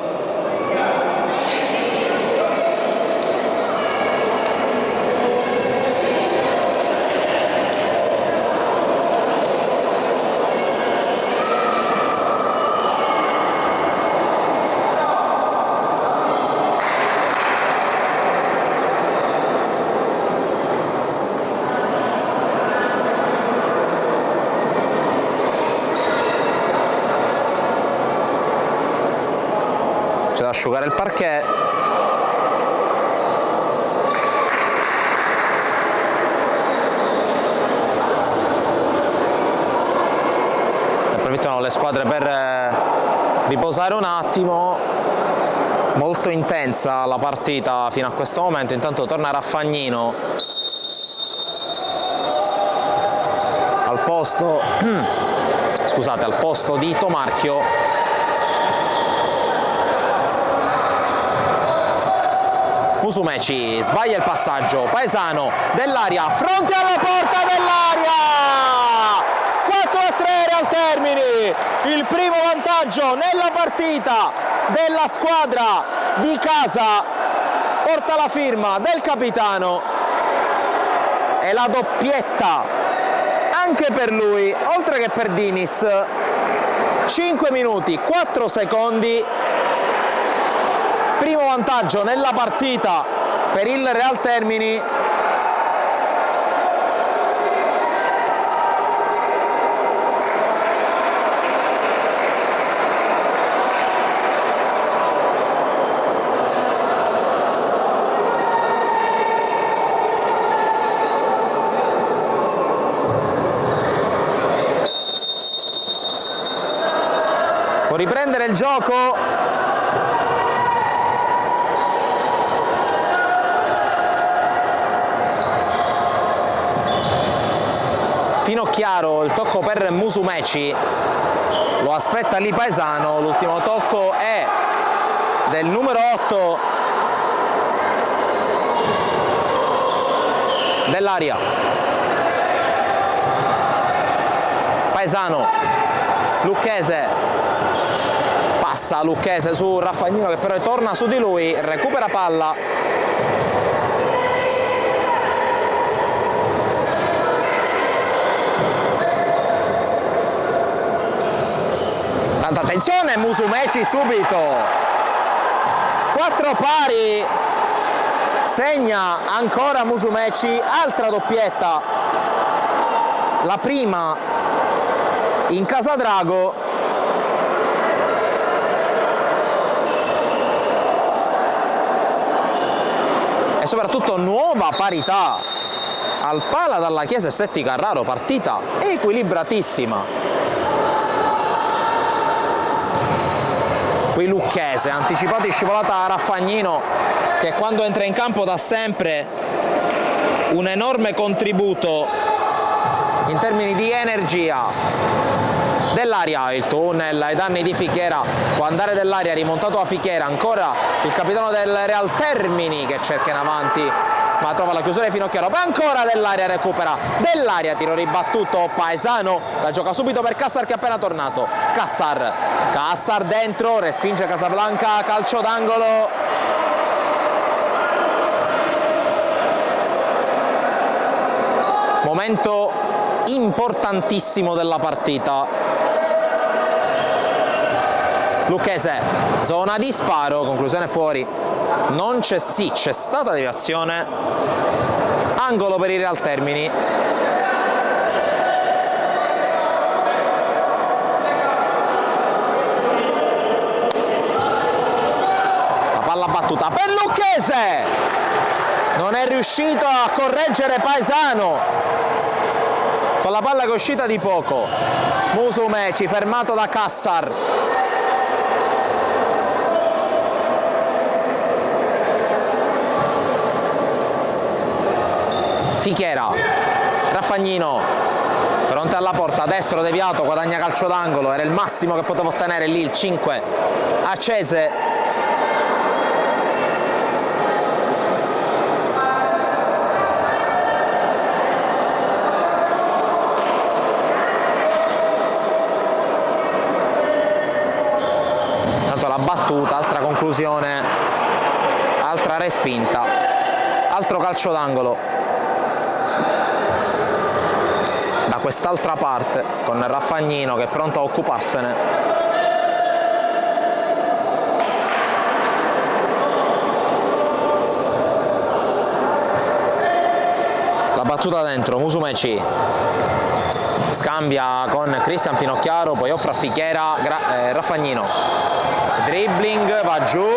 C'è da asciugare il parquet. Approfittano le squadre per riposare un attimo. Molto intensa la partita fino a questo momento. Intanto torna Raffagnino al posto scusate, al posto di Tomarchio. Musumeci sbaglia il passaggio, Paesano, Dell'Aria, fronte alla porta Dell'Aria, 4:3 Real Termini, il primo vantaggio nella partita della squadra di casa, porta la firma del capitano e la doppietta anche per lui, oltre che per Dinis. 5 minuti, 4 secondi. Primo vantaggio nella partita per il Real Termini. Può riprendere il gioco. Finocchiaro, il tocco per Musumeci, lo aspetta lì Paesano, l'ultimo tocco è del numero 8 Dell'Aria. Paesano, Lucchese, passa Lucchese su Raffagnino che però torna su di lui, recupera palla. Tanta attenzione, Musumeci subito 4 pari, segna ancora Musumeci, altra doppietta, la prima in Casadrago. E soprattutto nuova parità al pala dalla Chiesa e Setti Carraro, partita equilibratissima. Qui Lucchese, anticipato in scivolata a Raffagnino, che quando entra in campo dà sempre un enorme contributo in termini di energia. Dell'Aria, il tunnel ai danni di Fichera, può andare Dell'Aria, rimontato a Fichera, ancora il capitano del Real Termini che cerca in avanti ma trova la chiusura di Finocchiaro, poi ancora Dell'Aria recupera, Dell'Aria, tiro ribattuto Paesano, la gioca subito per Cassar che è appena tornato, Cassar dentro, respinge Casablanca, calcio d'angolo. Momento importantissimo della partita. Lucchese, zona di sparo, conclusione fuori. Non c'è, sì, c'è stata deviazione, angolo per il Real Termini. La palla battuta per Lucchese, non è riuscito a correggere Paesano con la palla che è uscita di poco. Musumeci fermato da Cassar. Fichera, Raffagnino, fronte alla porta, destro deviato, guadagna calcio d'angolo, era il massimo che poteva ottenere lì il 5 Accese. Tanto la battuta, altra conclusione, altra respinta, altro calcio d'angolo da quest'altra parte con Raffagnino che è pronto a occuparsene. La battuta dentro, Musumeci scambia con Cristian Finocchiaro, poi offre a Fichera, Raffagnino, dribbling, va giù,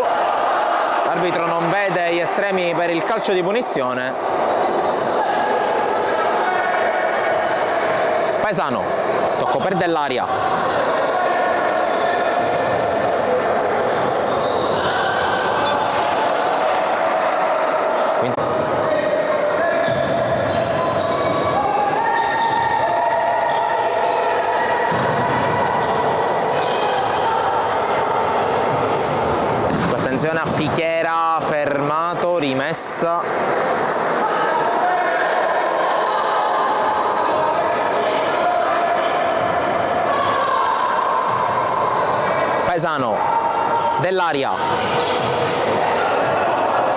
l'arbitro non vede gli estremi per il calcio di punizione. Paesano, tocco per Dell'Aria. Attenzione a Fichera, fermato, rimessa. Paesano, Dell'Aria,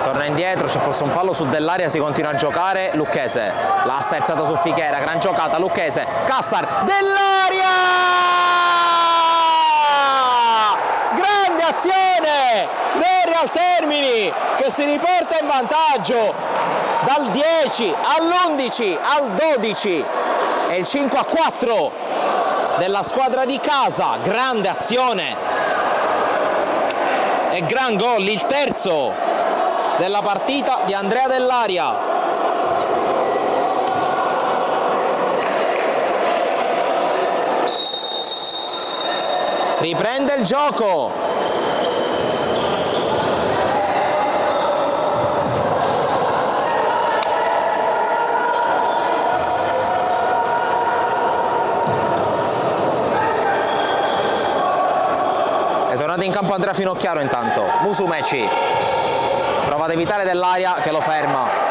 torna indietro, c'è forse un fallo su Dell'Aria, si continua a giocare. Lucchese, l'ha sterzata su Fichera, gran giocata, Lucchese, Cassar, Dell'Aria! Grande azione del Real Termini che si riporta in vantaggio dal 10 all'11 al 12 e il 5-4 della squadra di casa. Grande azione e gran gol, il terzo della partita di Andrea Dell'Aria. Riprende il gioco. È tornato in campo Andrea Finocchiaro intanto. Musumeci prova ad evitare Dell'Aria che lo ferma.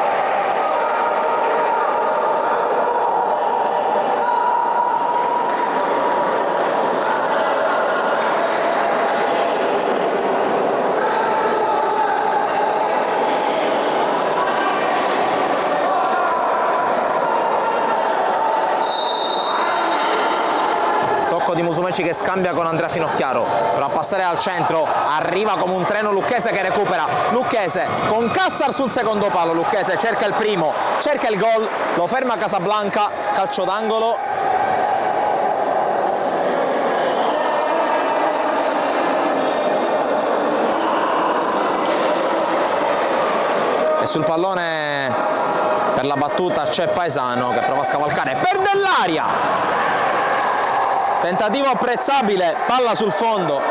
attacco di Musumeci che scambia con Andrea Finocchiaro, però a passare al centro arriva come un treno Lucchese che recupera, Lucchese con Cassar sul secondo palo, Lucchese cerca il primo, cerca il gol, lo ferma Casablanca, calcio d'angolo. E sul pallone per la battuta c'è Paesano che prova a scavalcare, perde l'aria, tentativo apprezzabile, palla sul fondo.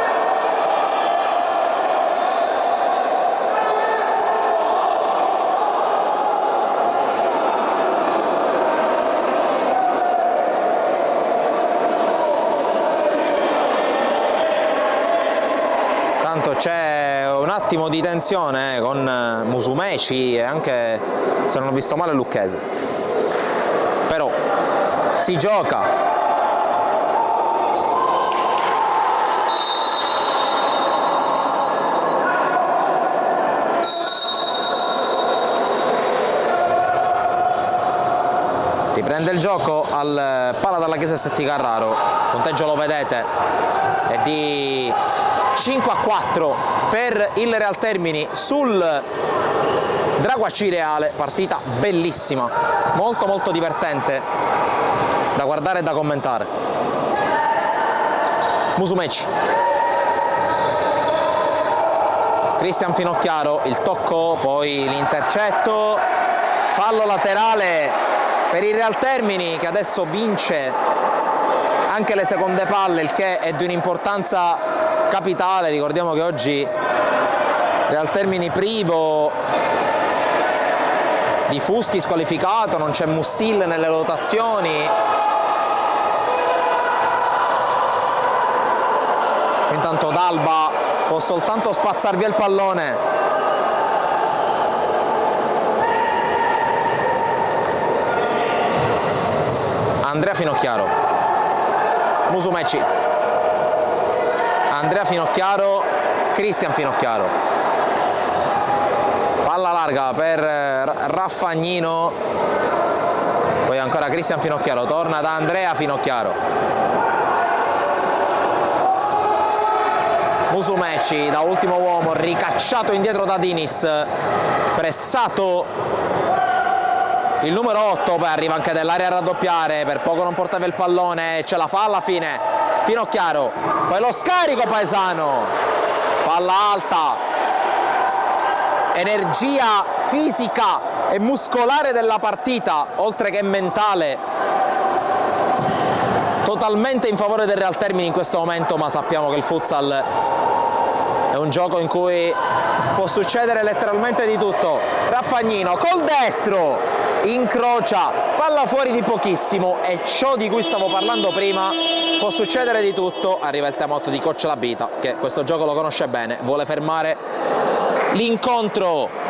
Tanto c'è un attimo di tensione con Musumeci e anche, se non ho visto male, Lucchese. Però si gioca. Riprende il gioco al palla dalla Chiesa Setti Carraro. Il punteggio lo vedete, è di 5-4 per il Real Termini sul Draguaci Reale, partita bellissima, molto molto divertente da guardare e da commentare. Musumeci, Cristian Finocchiaro, il tocco, poi l'intercetto, fallo laterale per il Real Termini che adesso vince anche le seconde palle, il che è di un'importanza capitale. Ricordiamo che oggi Real Termini privo di Fuschi squalificato, non c'è Mussil nelle rotazioni. Intanto D'Alba può soltanto spazzar via il pallone. Andrea Finocchiaro, Musumeci, Andrea Finocchiaro, Cristian Finocchiaro, palla larga per Raffagnino, poi ancora Cristian Finocchiaro, torna da Andrea Finocchiaro, Musumeci da ultimo uomo, ricacciato indietro da Dinis, pressato il numero 8, poi arriva anche dell'area a raddoppiare, per poco non portava il pallone, ce la fa alla fine Finocchiaro, poi lo scarico Paesano, palla alta, energia fisica e muscolare della partita, oltre che mentale, totalmente in favore del Real Termini in questo momento, ma sappiamo che il futsal è un gioco in cui può succedere letteralmente di tutto. Raffagnino col destro incrocia, palla fuori di pochissimo, e ciò di cui stavo parlando prima, può succedere di tutto. Arriva il timeout di coach Labita che questo gioco lo conosce bene, vuole fermare l'incontro.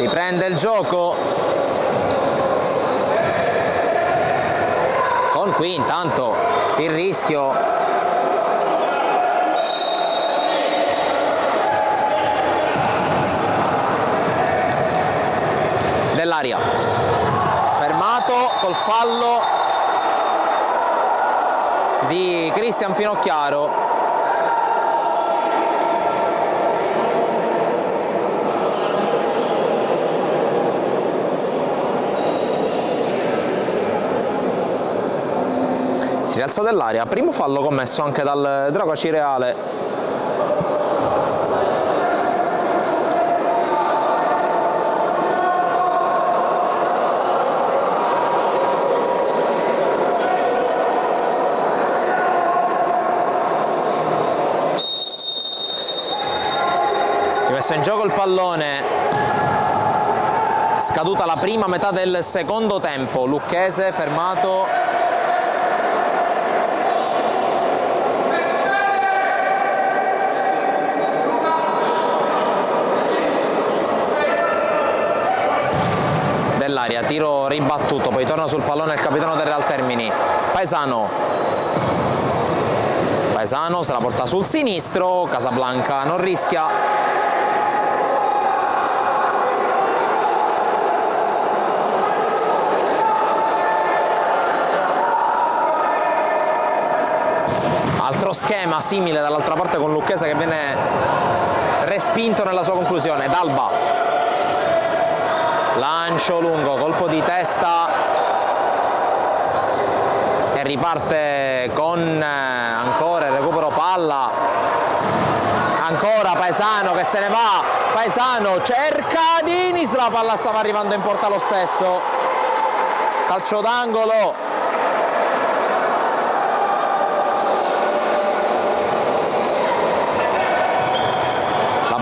Riprende il gioco con qui intanto il rischio dell'aria, fermato col fallo di Cristian Finocchiaro. rialza dell'aria, primo fallo commesso anche dal Drago Acireale. Messo in gioco il pallone, scaduta la prima metà del secondo tempo, Lucchese fermato. Dell'aria, tiro ribattuto, poi torna sul pallone il capitano del Real Termini, Paesano se la porta sul sinistro, Casablanca non rischia. Altro schema simile dall'altra parte con Lucchese che viene respinto nella sua conclusione. D'Alba, lancio lungo, colpo di testa e riparte con ancora il recupero palla, ancora Paesano che se ne va, Paesano cerca Dinis, la palla stava arrivando in porta lo stesso, calcio d'angolo.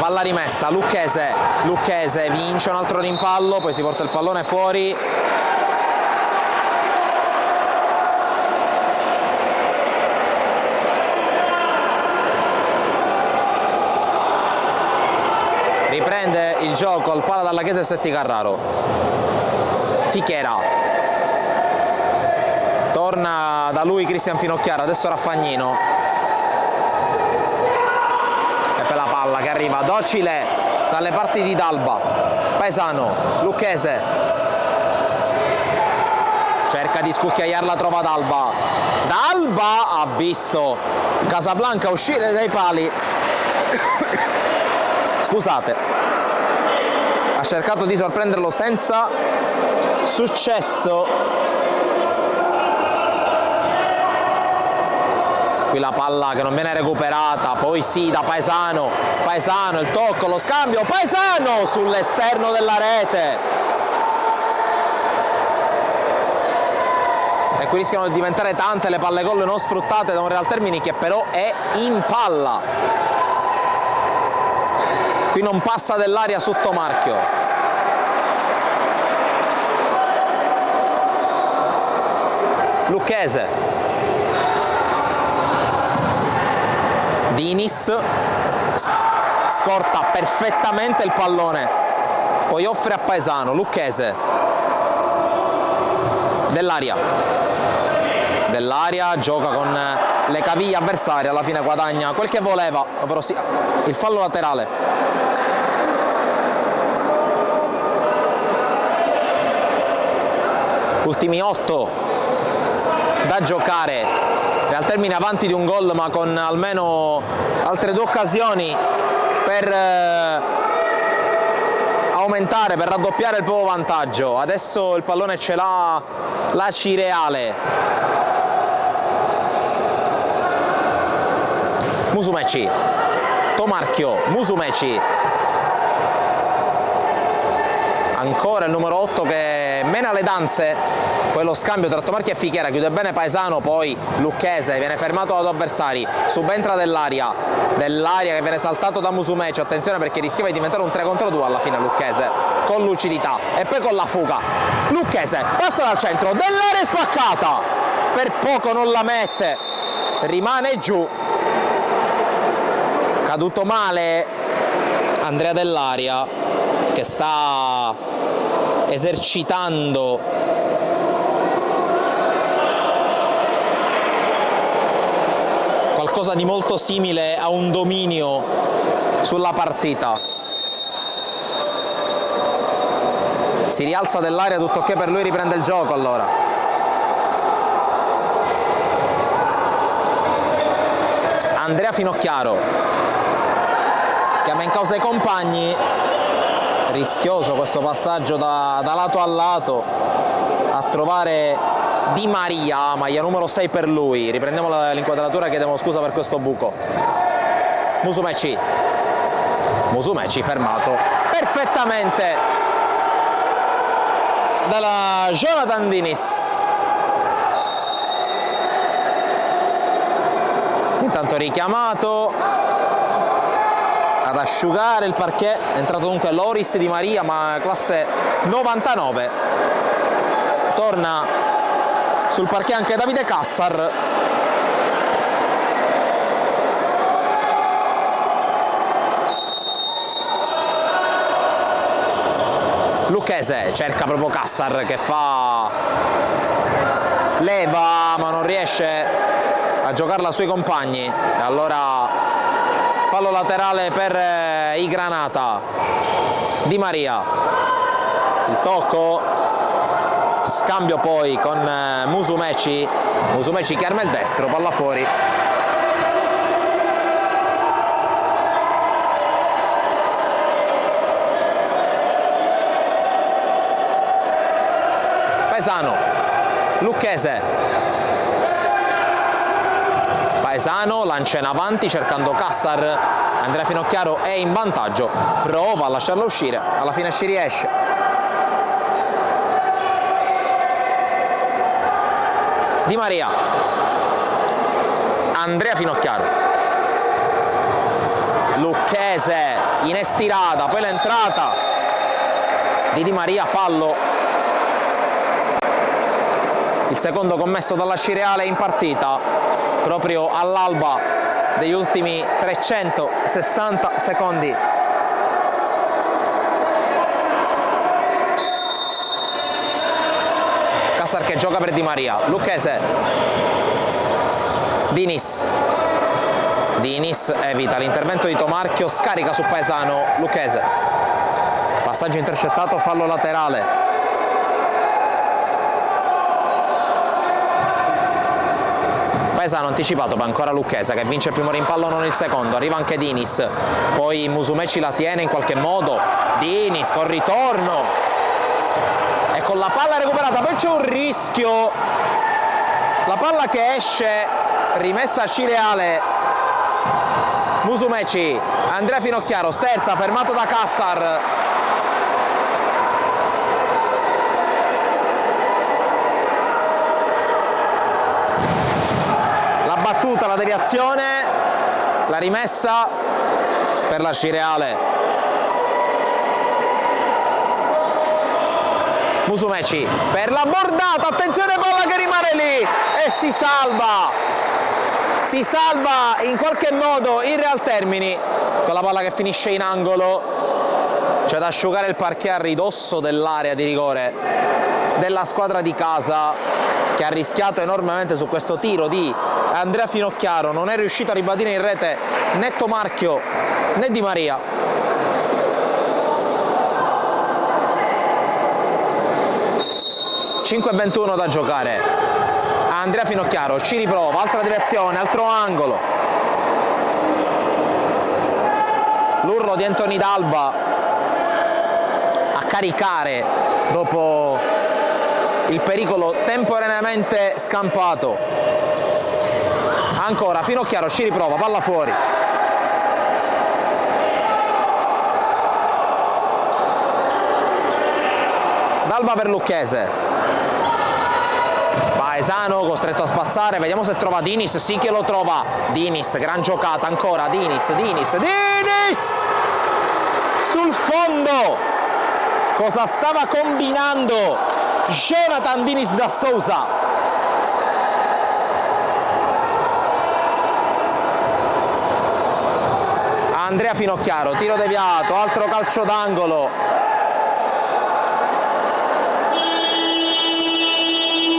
Palla rimessa, Lucchese vince un altro rimpallo, poi si porta il pallone fuori. Riprende il gioco al palo dalla Chiesa e Setti Carraro. Fichera. Torna da lui Cristian Finocchiaro, adesso Raffagnino. Che arriva docile dalle parti di D'Alba, Paesano, Lucchese cerca di scucchiaiarla, trova D'Alba ha visto Casablanca uscire dai pali, scusate, ha cercato di sorprenderlo senza successo. Qui la palla che non viene recuperata, poi sì da Paesano, il tocco, lo scambio, Paesano sull'esterno della rete. E qui rischiano di diventare tante le palle gol non sfruttate da un Real Termini che però è in palla. Qui non passa dell'aria Sottomarchio. Lucchese. Dinis scorta perfettamente il pallone, poi offre a Paesano, Lucchese, Dell'aria gioca con le caviglie avversarie, alla fine guadagna quel che voleva, ovvero sia il fallo laterale. Ultimi 8 da giocare. Real Termini avanti di un gol ma con almeno altre 2 occasioni per aumentare, per raddoppiare il proprio vantaggio. Adesso il pallone ce l'ha la Cireale. Musumeci, Tomarchio, Musumeci. Ancora il numero 8 che mena le danze, poi lo scambio tra Tomarchio e Fichera, chiude bene Paesano, poi Lucchese viene fermato da 2 avversari, subentra Dell'aria che viene saltato da Musumeci, attenzione perché rischiava di diventare un 3 contro 2 alla fine Lucchese, con lucidità e poi con la fuga. Lucchese passa dal centro, Dell'aria spaccata, per poco non la mette, rimane giù, caduto male Andrea Dell'aria che sta esercitando qualcosa di molto simile a un dominio sulla partita. Si rialza Dell'aria, tutto ok per lui, riprende il gioco allora. Andrea Finocchiaro chiama in causa i compagni. Rischioso questo passaggio da lato a lato a trovare Di Maria, maglia numero 6 per lui. Riprendiamo l'inquadratura e chiediamo scusa per questo buco. Musumeci fermato perfettamente dalla Jonathan Diniz. Intanto richiamato ad asciugare il parquet, è entrato dunque Loris Di Maria, ma classe 99. Torna sul parquet anche Davide Cassar. Lucchese cerca proprio Cassar che fa leva ma non riesce a giocarla sui compagni, e allora fallo laterale per i Granata. Di Maria, il tocco, scambio poi con Musumeci che arma il destro, palla fuori. Paesano, Lucchese, Paesano lancia in avanti cercando Cassar. Andrea Finocchiaro è in vantaggio, prova a lasciarlo uscire, alla fine ci riesce. Di Maria, Andrea Finocchiaro, Lucchese in estirata, poi l'entrata di Maria, fallo. Il secondo commesso dalla Cireale in partita, proprio all'alba degli ultimi 360 secondi. Cassar che gioca per Di Maria, Lucchese, Diniz evita l'intervento di Tomarchio, scarica su Paesano, Lucchese, passaggio intercettato, fallo laterale. Paesano anticipato, ma ancora Lucchese che vince il primo rimpallo, non il secondo. Arriva anche Diniz, poi Musumeci la tiene in qualche modo. Diniz con ritorno e con la palla recuperata, poi c'è un rischio, la palla che esce, rimessa a Cireale. Musumeci, Andrea Finocchiaro sterza, fermato da Cassar. Battuta la deviazione, la rimessa per la Cireale. Musumeci per la bordata, attenzione, palla che rimane lì e si salva in qualche modo il Real Termini con la palla che finisce in angolo. C'è da asciugare il parquet a ridosso dell'area di rigore della squadra di casa, che ha rischiato enormemente su questo tiro di Andrea Finocchiaro. Non è riuscito a ribadire in rete né Tomarchio né Di Maria. (5:21 da giocare). Andrea Finocchiaro ci riprova, altra direzione, altro angolo. L'urlo di Anthony D'Alba a caricare dopo il pericolo temporaneamente scampato. Ancora Finocchiaro ci riprova, palla fuori. D'Alba per Lucchese. Paesano costretto a spazzare, vediamo se trova Diniz, sì che lo trova. Diniz, gran giocata, ancora Diniz sul fondo. Cosa stava combinando Jonathan Diniz da Sousa? Andrea Finocchiaro, tiro deviato, altro calcio d'angolo.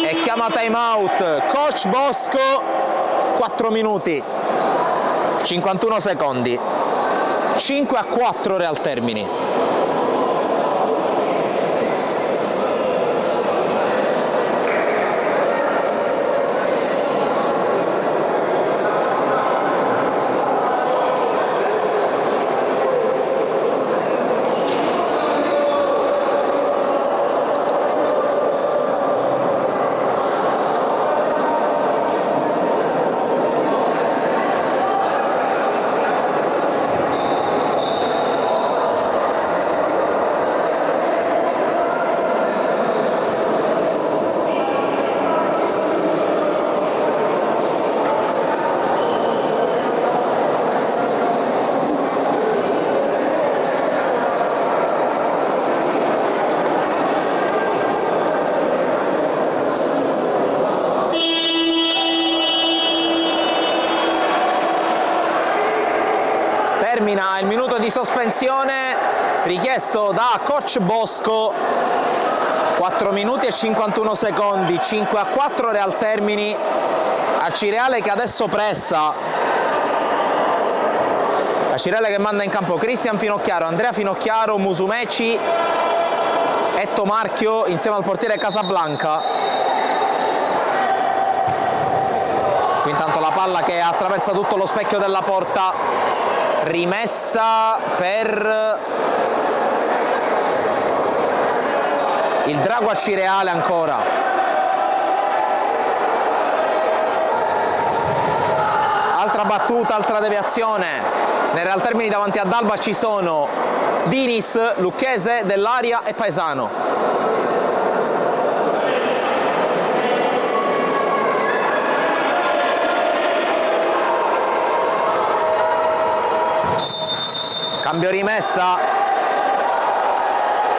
E chiama time out coach Bosco. 4 minuti 51 secondi, 5-4 Real Termini. minuto di sospensione richiesto da coach Bosco, 4 minuti e 51 secondi, 5-4 Real Termini. Acireale che adesso pressa, Acireale che manda in campo Cristian Finocchiaro, Andrea Finocchiaro, Musumeci e Tomarchio insieme al portiere Casablanca. Qui intanto la palla che attraversa tutto lo specchio della porta, rimessa per il drago Acireale ancora. Altra battuta, altra deviazione. Nei Real Termini davanti ad Alba ci sono Dinis, Lucchese, Dell'Aria e Paesano. Cambio rimessa,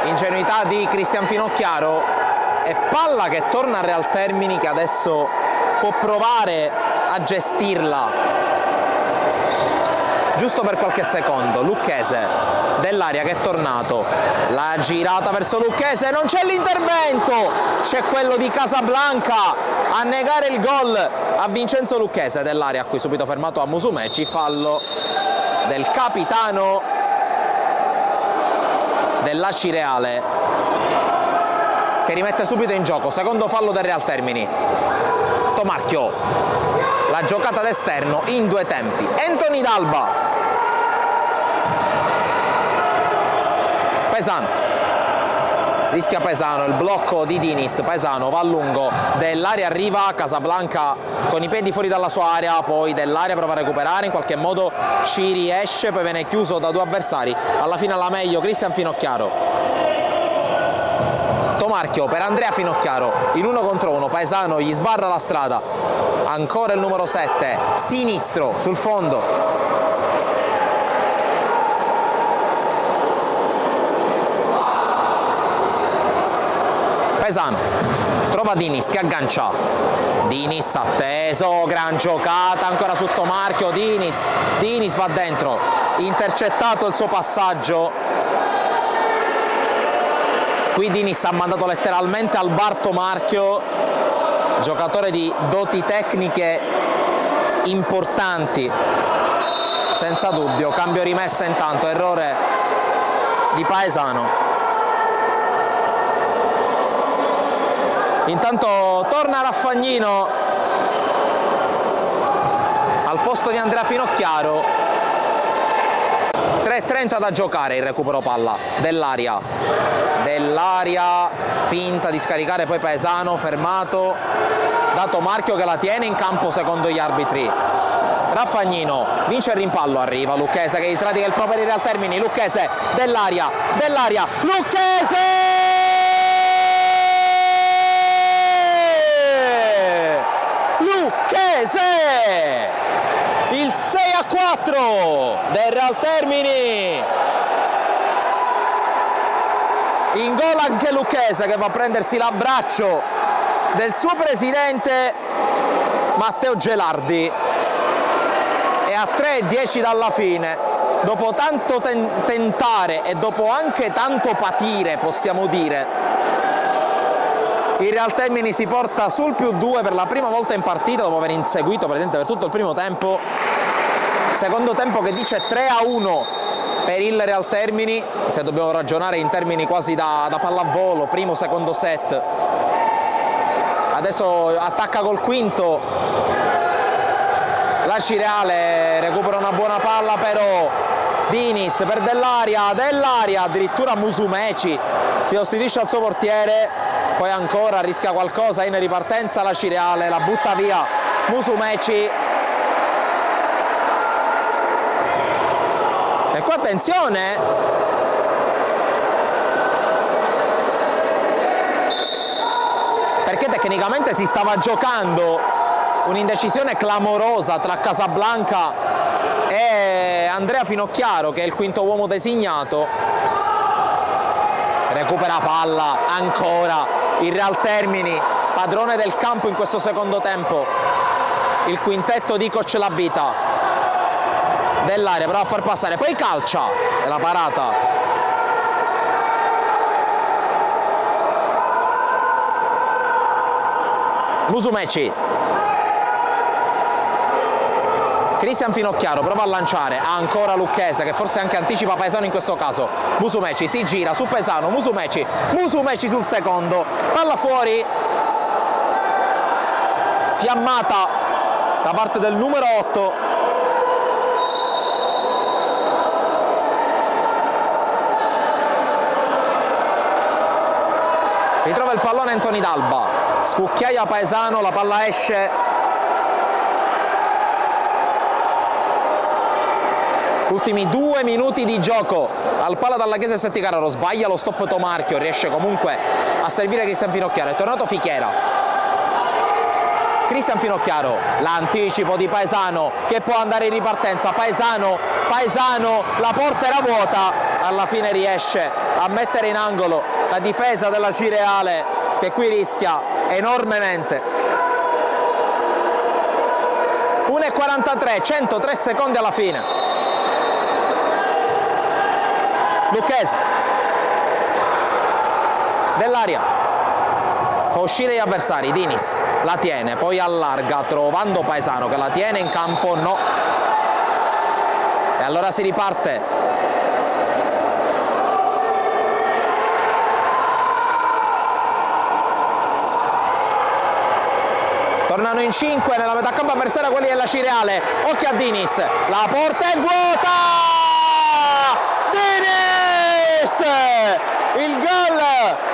ingenuità di Cristian Finocchiaro e palla che torna a Real Termini, che adesso può provare a gestirla giusto per qualche secondo. Lucchese, Dell'Aria che è tornato, la girata verso Lucchese, non c'è l'intervento, c'è quello di Casablanca a negare il gol a Vincenzo Lucchese. Dell'Aria qui subito fermato a Musumeci, fallo del capitano dell'Acireale che rimette subito in gioco. Secondo fallo del Real Termini. Tomarchio, la giocata d'esterno in due tempi. Anthony D'Alba, Paesano, rischia Paesano, il blocco di Dinis, Paesano va a lungo, Dell'Aria arriva, Casablanca con i piedi fuori dalla sua area, poi Dell'Aria prova a recuperare, in qualche modo ci riesce, poi viene chiuso da due avversari, alla fine alla meglio Cristian Finocchiaro. Tomarchio per Andrea Finocchiaro, in 1 contro 1, Paesano gli sbarra la strada, ancora il numero 7, sinistro sul fondo. Paesano trova Dinis che aggancia, Dinis atteso, gran giocata ancora su Tomarchio, Dinis va dentro, intercettato il suo passaggio. Qui Dinis ha mandato letteralmente al bar Tomarchio, giocatore di doti tecniche importanti senza dubbio. Cambio rimessa intanto, errore di Paesano. Intanto torna Raffagnino al posto di Andrea Finocchiaro. 3:30 da giocare, il recupero palla Dell'Aria, finta di scaricare, poi Paesano fermato da Tomarchio che la tiene in campo secondo gli arbitri. Raffagnino vince il rimpallo, arriva Lucchese che gli sradica il proprio Real Termini. Lucchese, Dell'Aria, Lucchese! Il 6-4 del Real Termini. In gol anche Lucchese che va a prendersi l'abbraccio del suo presidente Matteo Gelardi. E a 3:10 dalla fine, dopo tanto tentare e dopo anche tanto patire, possiamo dire, il Real Termini si porta sul +2 per la prima volta in partita dopo aver inseguito praticamente per tutto il primo tempo. Secondo tempo che dice 3-1 per il Real Termini, se dobbiamo ragionare in termini quasi da pallavolo, primo, secondo set. Adesso attacca col quinto l'Acireale, recupera una buona palla però Dinis per Dell'Aria, addirittura Musumeci si sostituisce al suo portiere. Poi ancora rischia qualcosa in ripartenza l'Acireale, la butta via Musumeci. E qua attenzione, perché tecnicamente si stava giocando un'indecisione clamorosa tra Casablanca e Andrea Finocchiaro, che è il quinto uomo designato. Recupera palla ancora il Real Termini, padrone del campo in questo secondo tempo, il quintetto di coach Labita. Dell'Aria prova a far passare, poi calcia e la parata. Musumeci, Cristian Finocchiaro prova a lanciare, ancora Lucchese che forse anche anticipa Paesano in questo caso. Musumeci si gira su Paesano, Musumeci sul secondo, palla fuori, fiammata da parte del numero 8. Ritrova il pallone Anthony D'Alba, scucchiaia Paesano, la palla esce. Ultimi 2 minuti di gioco al palla dalla Chiesa e Setticararo, sbaglia lo stop Tomarchio, riesce comunque a servire Cristian Finocchiaro, è tornato Fichera. Cristian Finocchiaro, l'anticipo di Paesano che può andare in ripartenza, Paesano, la porta era vuota, alla fine riesce a mettere in angolo la difesa della Cireale che qui rischia enormemente. 1:43, 103 secondi alla fine. Lucchese, Dell'Aria, fa uscire gli avversari, Dinis la tiene, poi allarga trovando Paesano che la tiene in campo, no. E allora si riparte. Tornano in 5 nella metà campo avversaria quelli della Cireale, occhio a Dinis, la porta è vuota! Il gol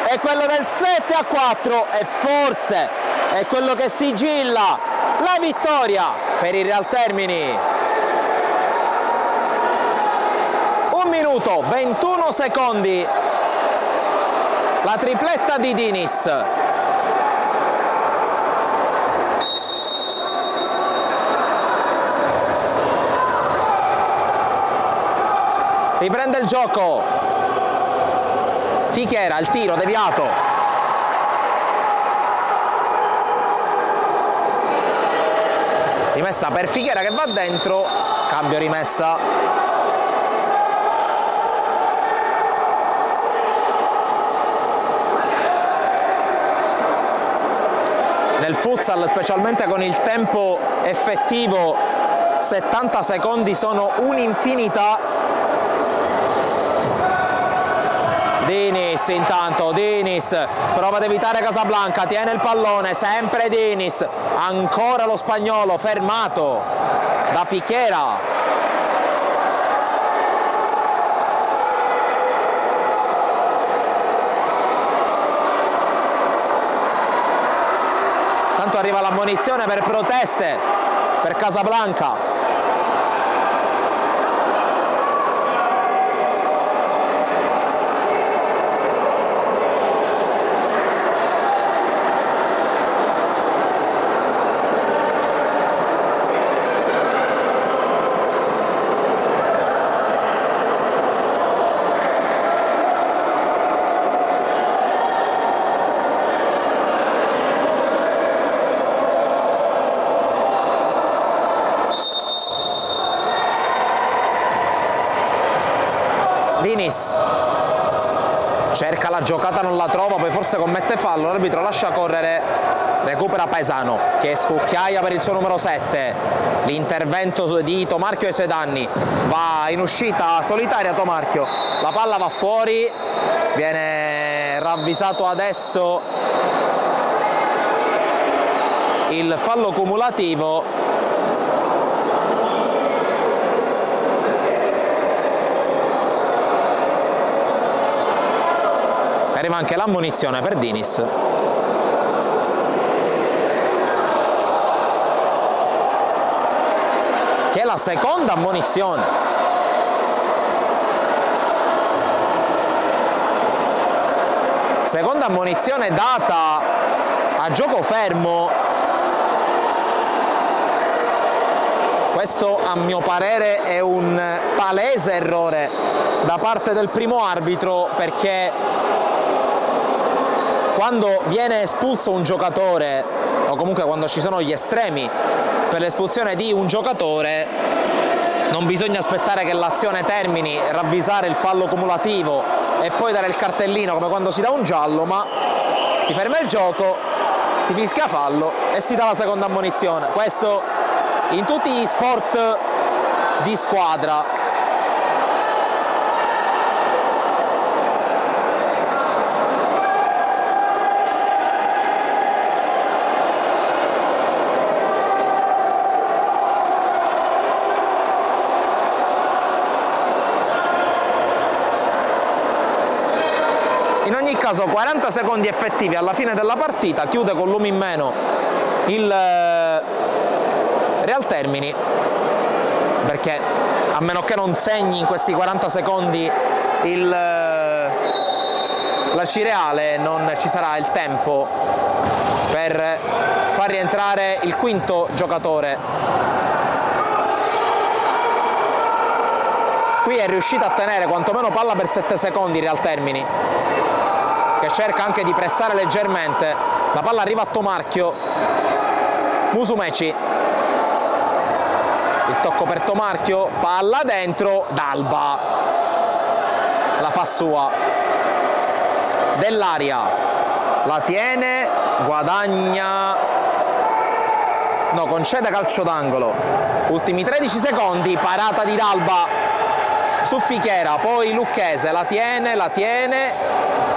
è quello del 7-4 e forse è quello che sigilla la vittoria per il Real Termini. 1 minuto 21 secondi, la tripletta di Dinis. Riprende il gioco Fichera, il tiro deviato, rimessa per Fichera che va dentro, cambio rimessa. Nel futsal, specialmente con il tempo effettivo, 70 secondi sono un'infinità. Dinis intanto, Dinis prova ad evitare Casablanca, tiene il pallone, sempre Dinis, ancora lo spagnolo fermato da Fichera. Tanto arriva l'ammonizione per proteste per Casablanca. Dinis cerca la giocata, non la trova, poi forse commette fallo, l'arbitro lascia correre, recupera Paesano che scucchiaia per il suo numero 7, l'intervento di Tomarchio ai suoi danni, va in uscita solitaria Tomarchio, la palla va fuori, viene ravvisato adesso il fallo cumulativo. Arriva anche l'ammonizione per Dinis. Che è la seconda ammonizione. Seconda ammonizione data a gioco fermo. Questo a mio parere è un palese errore da parte del primo arbitro, perché quando viene espulso un giocatore, o comunque quando ci sono gli estremi per l'espulsione di un giocatore, non bisogna aspettare che l'azione termini, ravvisare il fallo cumulativo e poi dare il cartellino come quando si dà un giallo, ma si ferma il gioco, si fischia fallo e si dà la seconda ammonizione. Questo in tutti gli sport di squadra. In ogni caso 40 secondi effettivi alla fine della partita, chiude con l'uomo in meno il Real Termini, perché a meno che non segni in questi 40 secondi la Cireale non ci sarà il tempo per far rientrare il quinto giocatore. Qui è riuscita a tenere quantomeno palla per 7 secondi Real Termini, che cerca anche di pressare leggermente. La palla arriva a Tomarchio, Musumeci, il tocco per Tomarchio, palla dentro, D'Alba la fa sua, Dell'Aria la tiene, guadagna, no, concede calcio d'angolo. Ultimi 13 secondi, parata di D'Alba su Fichera, poi Lucchese la tiene,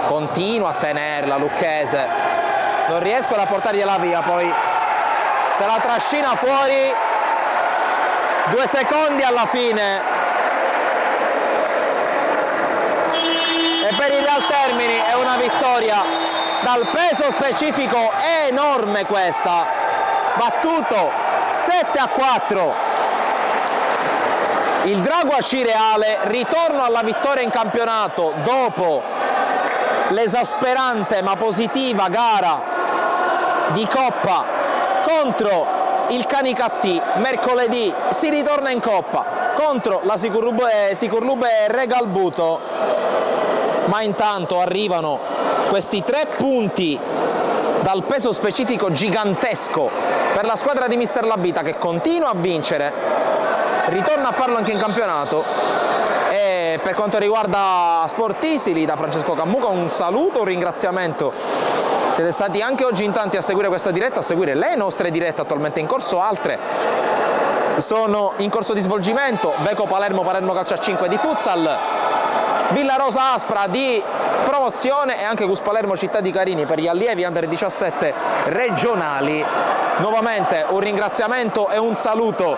continua a tenerla Lucchese, non riescono a portargliela via, poi se la trascina fuori. 2 secondi alla fine e per il Real Termini è una vittoria dal peso specifico enorme questa, battuto 7-4 il Drago Acireale, ritorno alla vittoria in campionato dopo l'esasperante ma positiva gara di Coppa contro il Canicattì. Mercoledì si ritorna in Coppa contro la Sicurlube Regalbuto, ma intanto arrivano questi 3 punti dal peso specifico gigantesco per la squadra di Mister Labita, che continua a vincere, ritorna a farlo anche in campionato. E per quanto riguarda Sport Isili, da Francesco Cammuca un saluto, un ringraziamento. Siete stati anche oggi in tanti a seguire questa diretta, a seguire le nostre dirette attualmente in corso, altre sono in corso di svolgimento: Veco Palermo, Palermo Calcio a 5 di futsal, Villa Rosa Aspra di promozione e anche Cus Palermo Città di Carini per gli allievi under 17 regionali. Nuovamente un ringraziamento e un saluto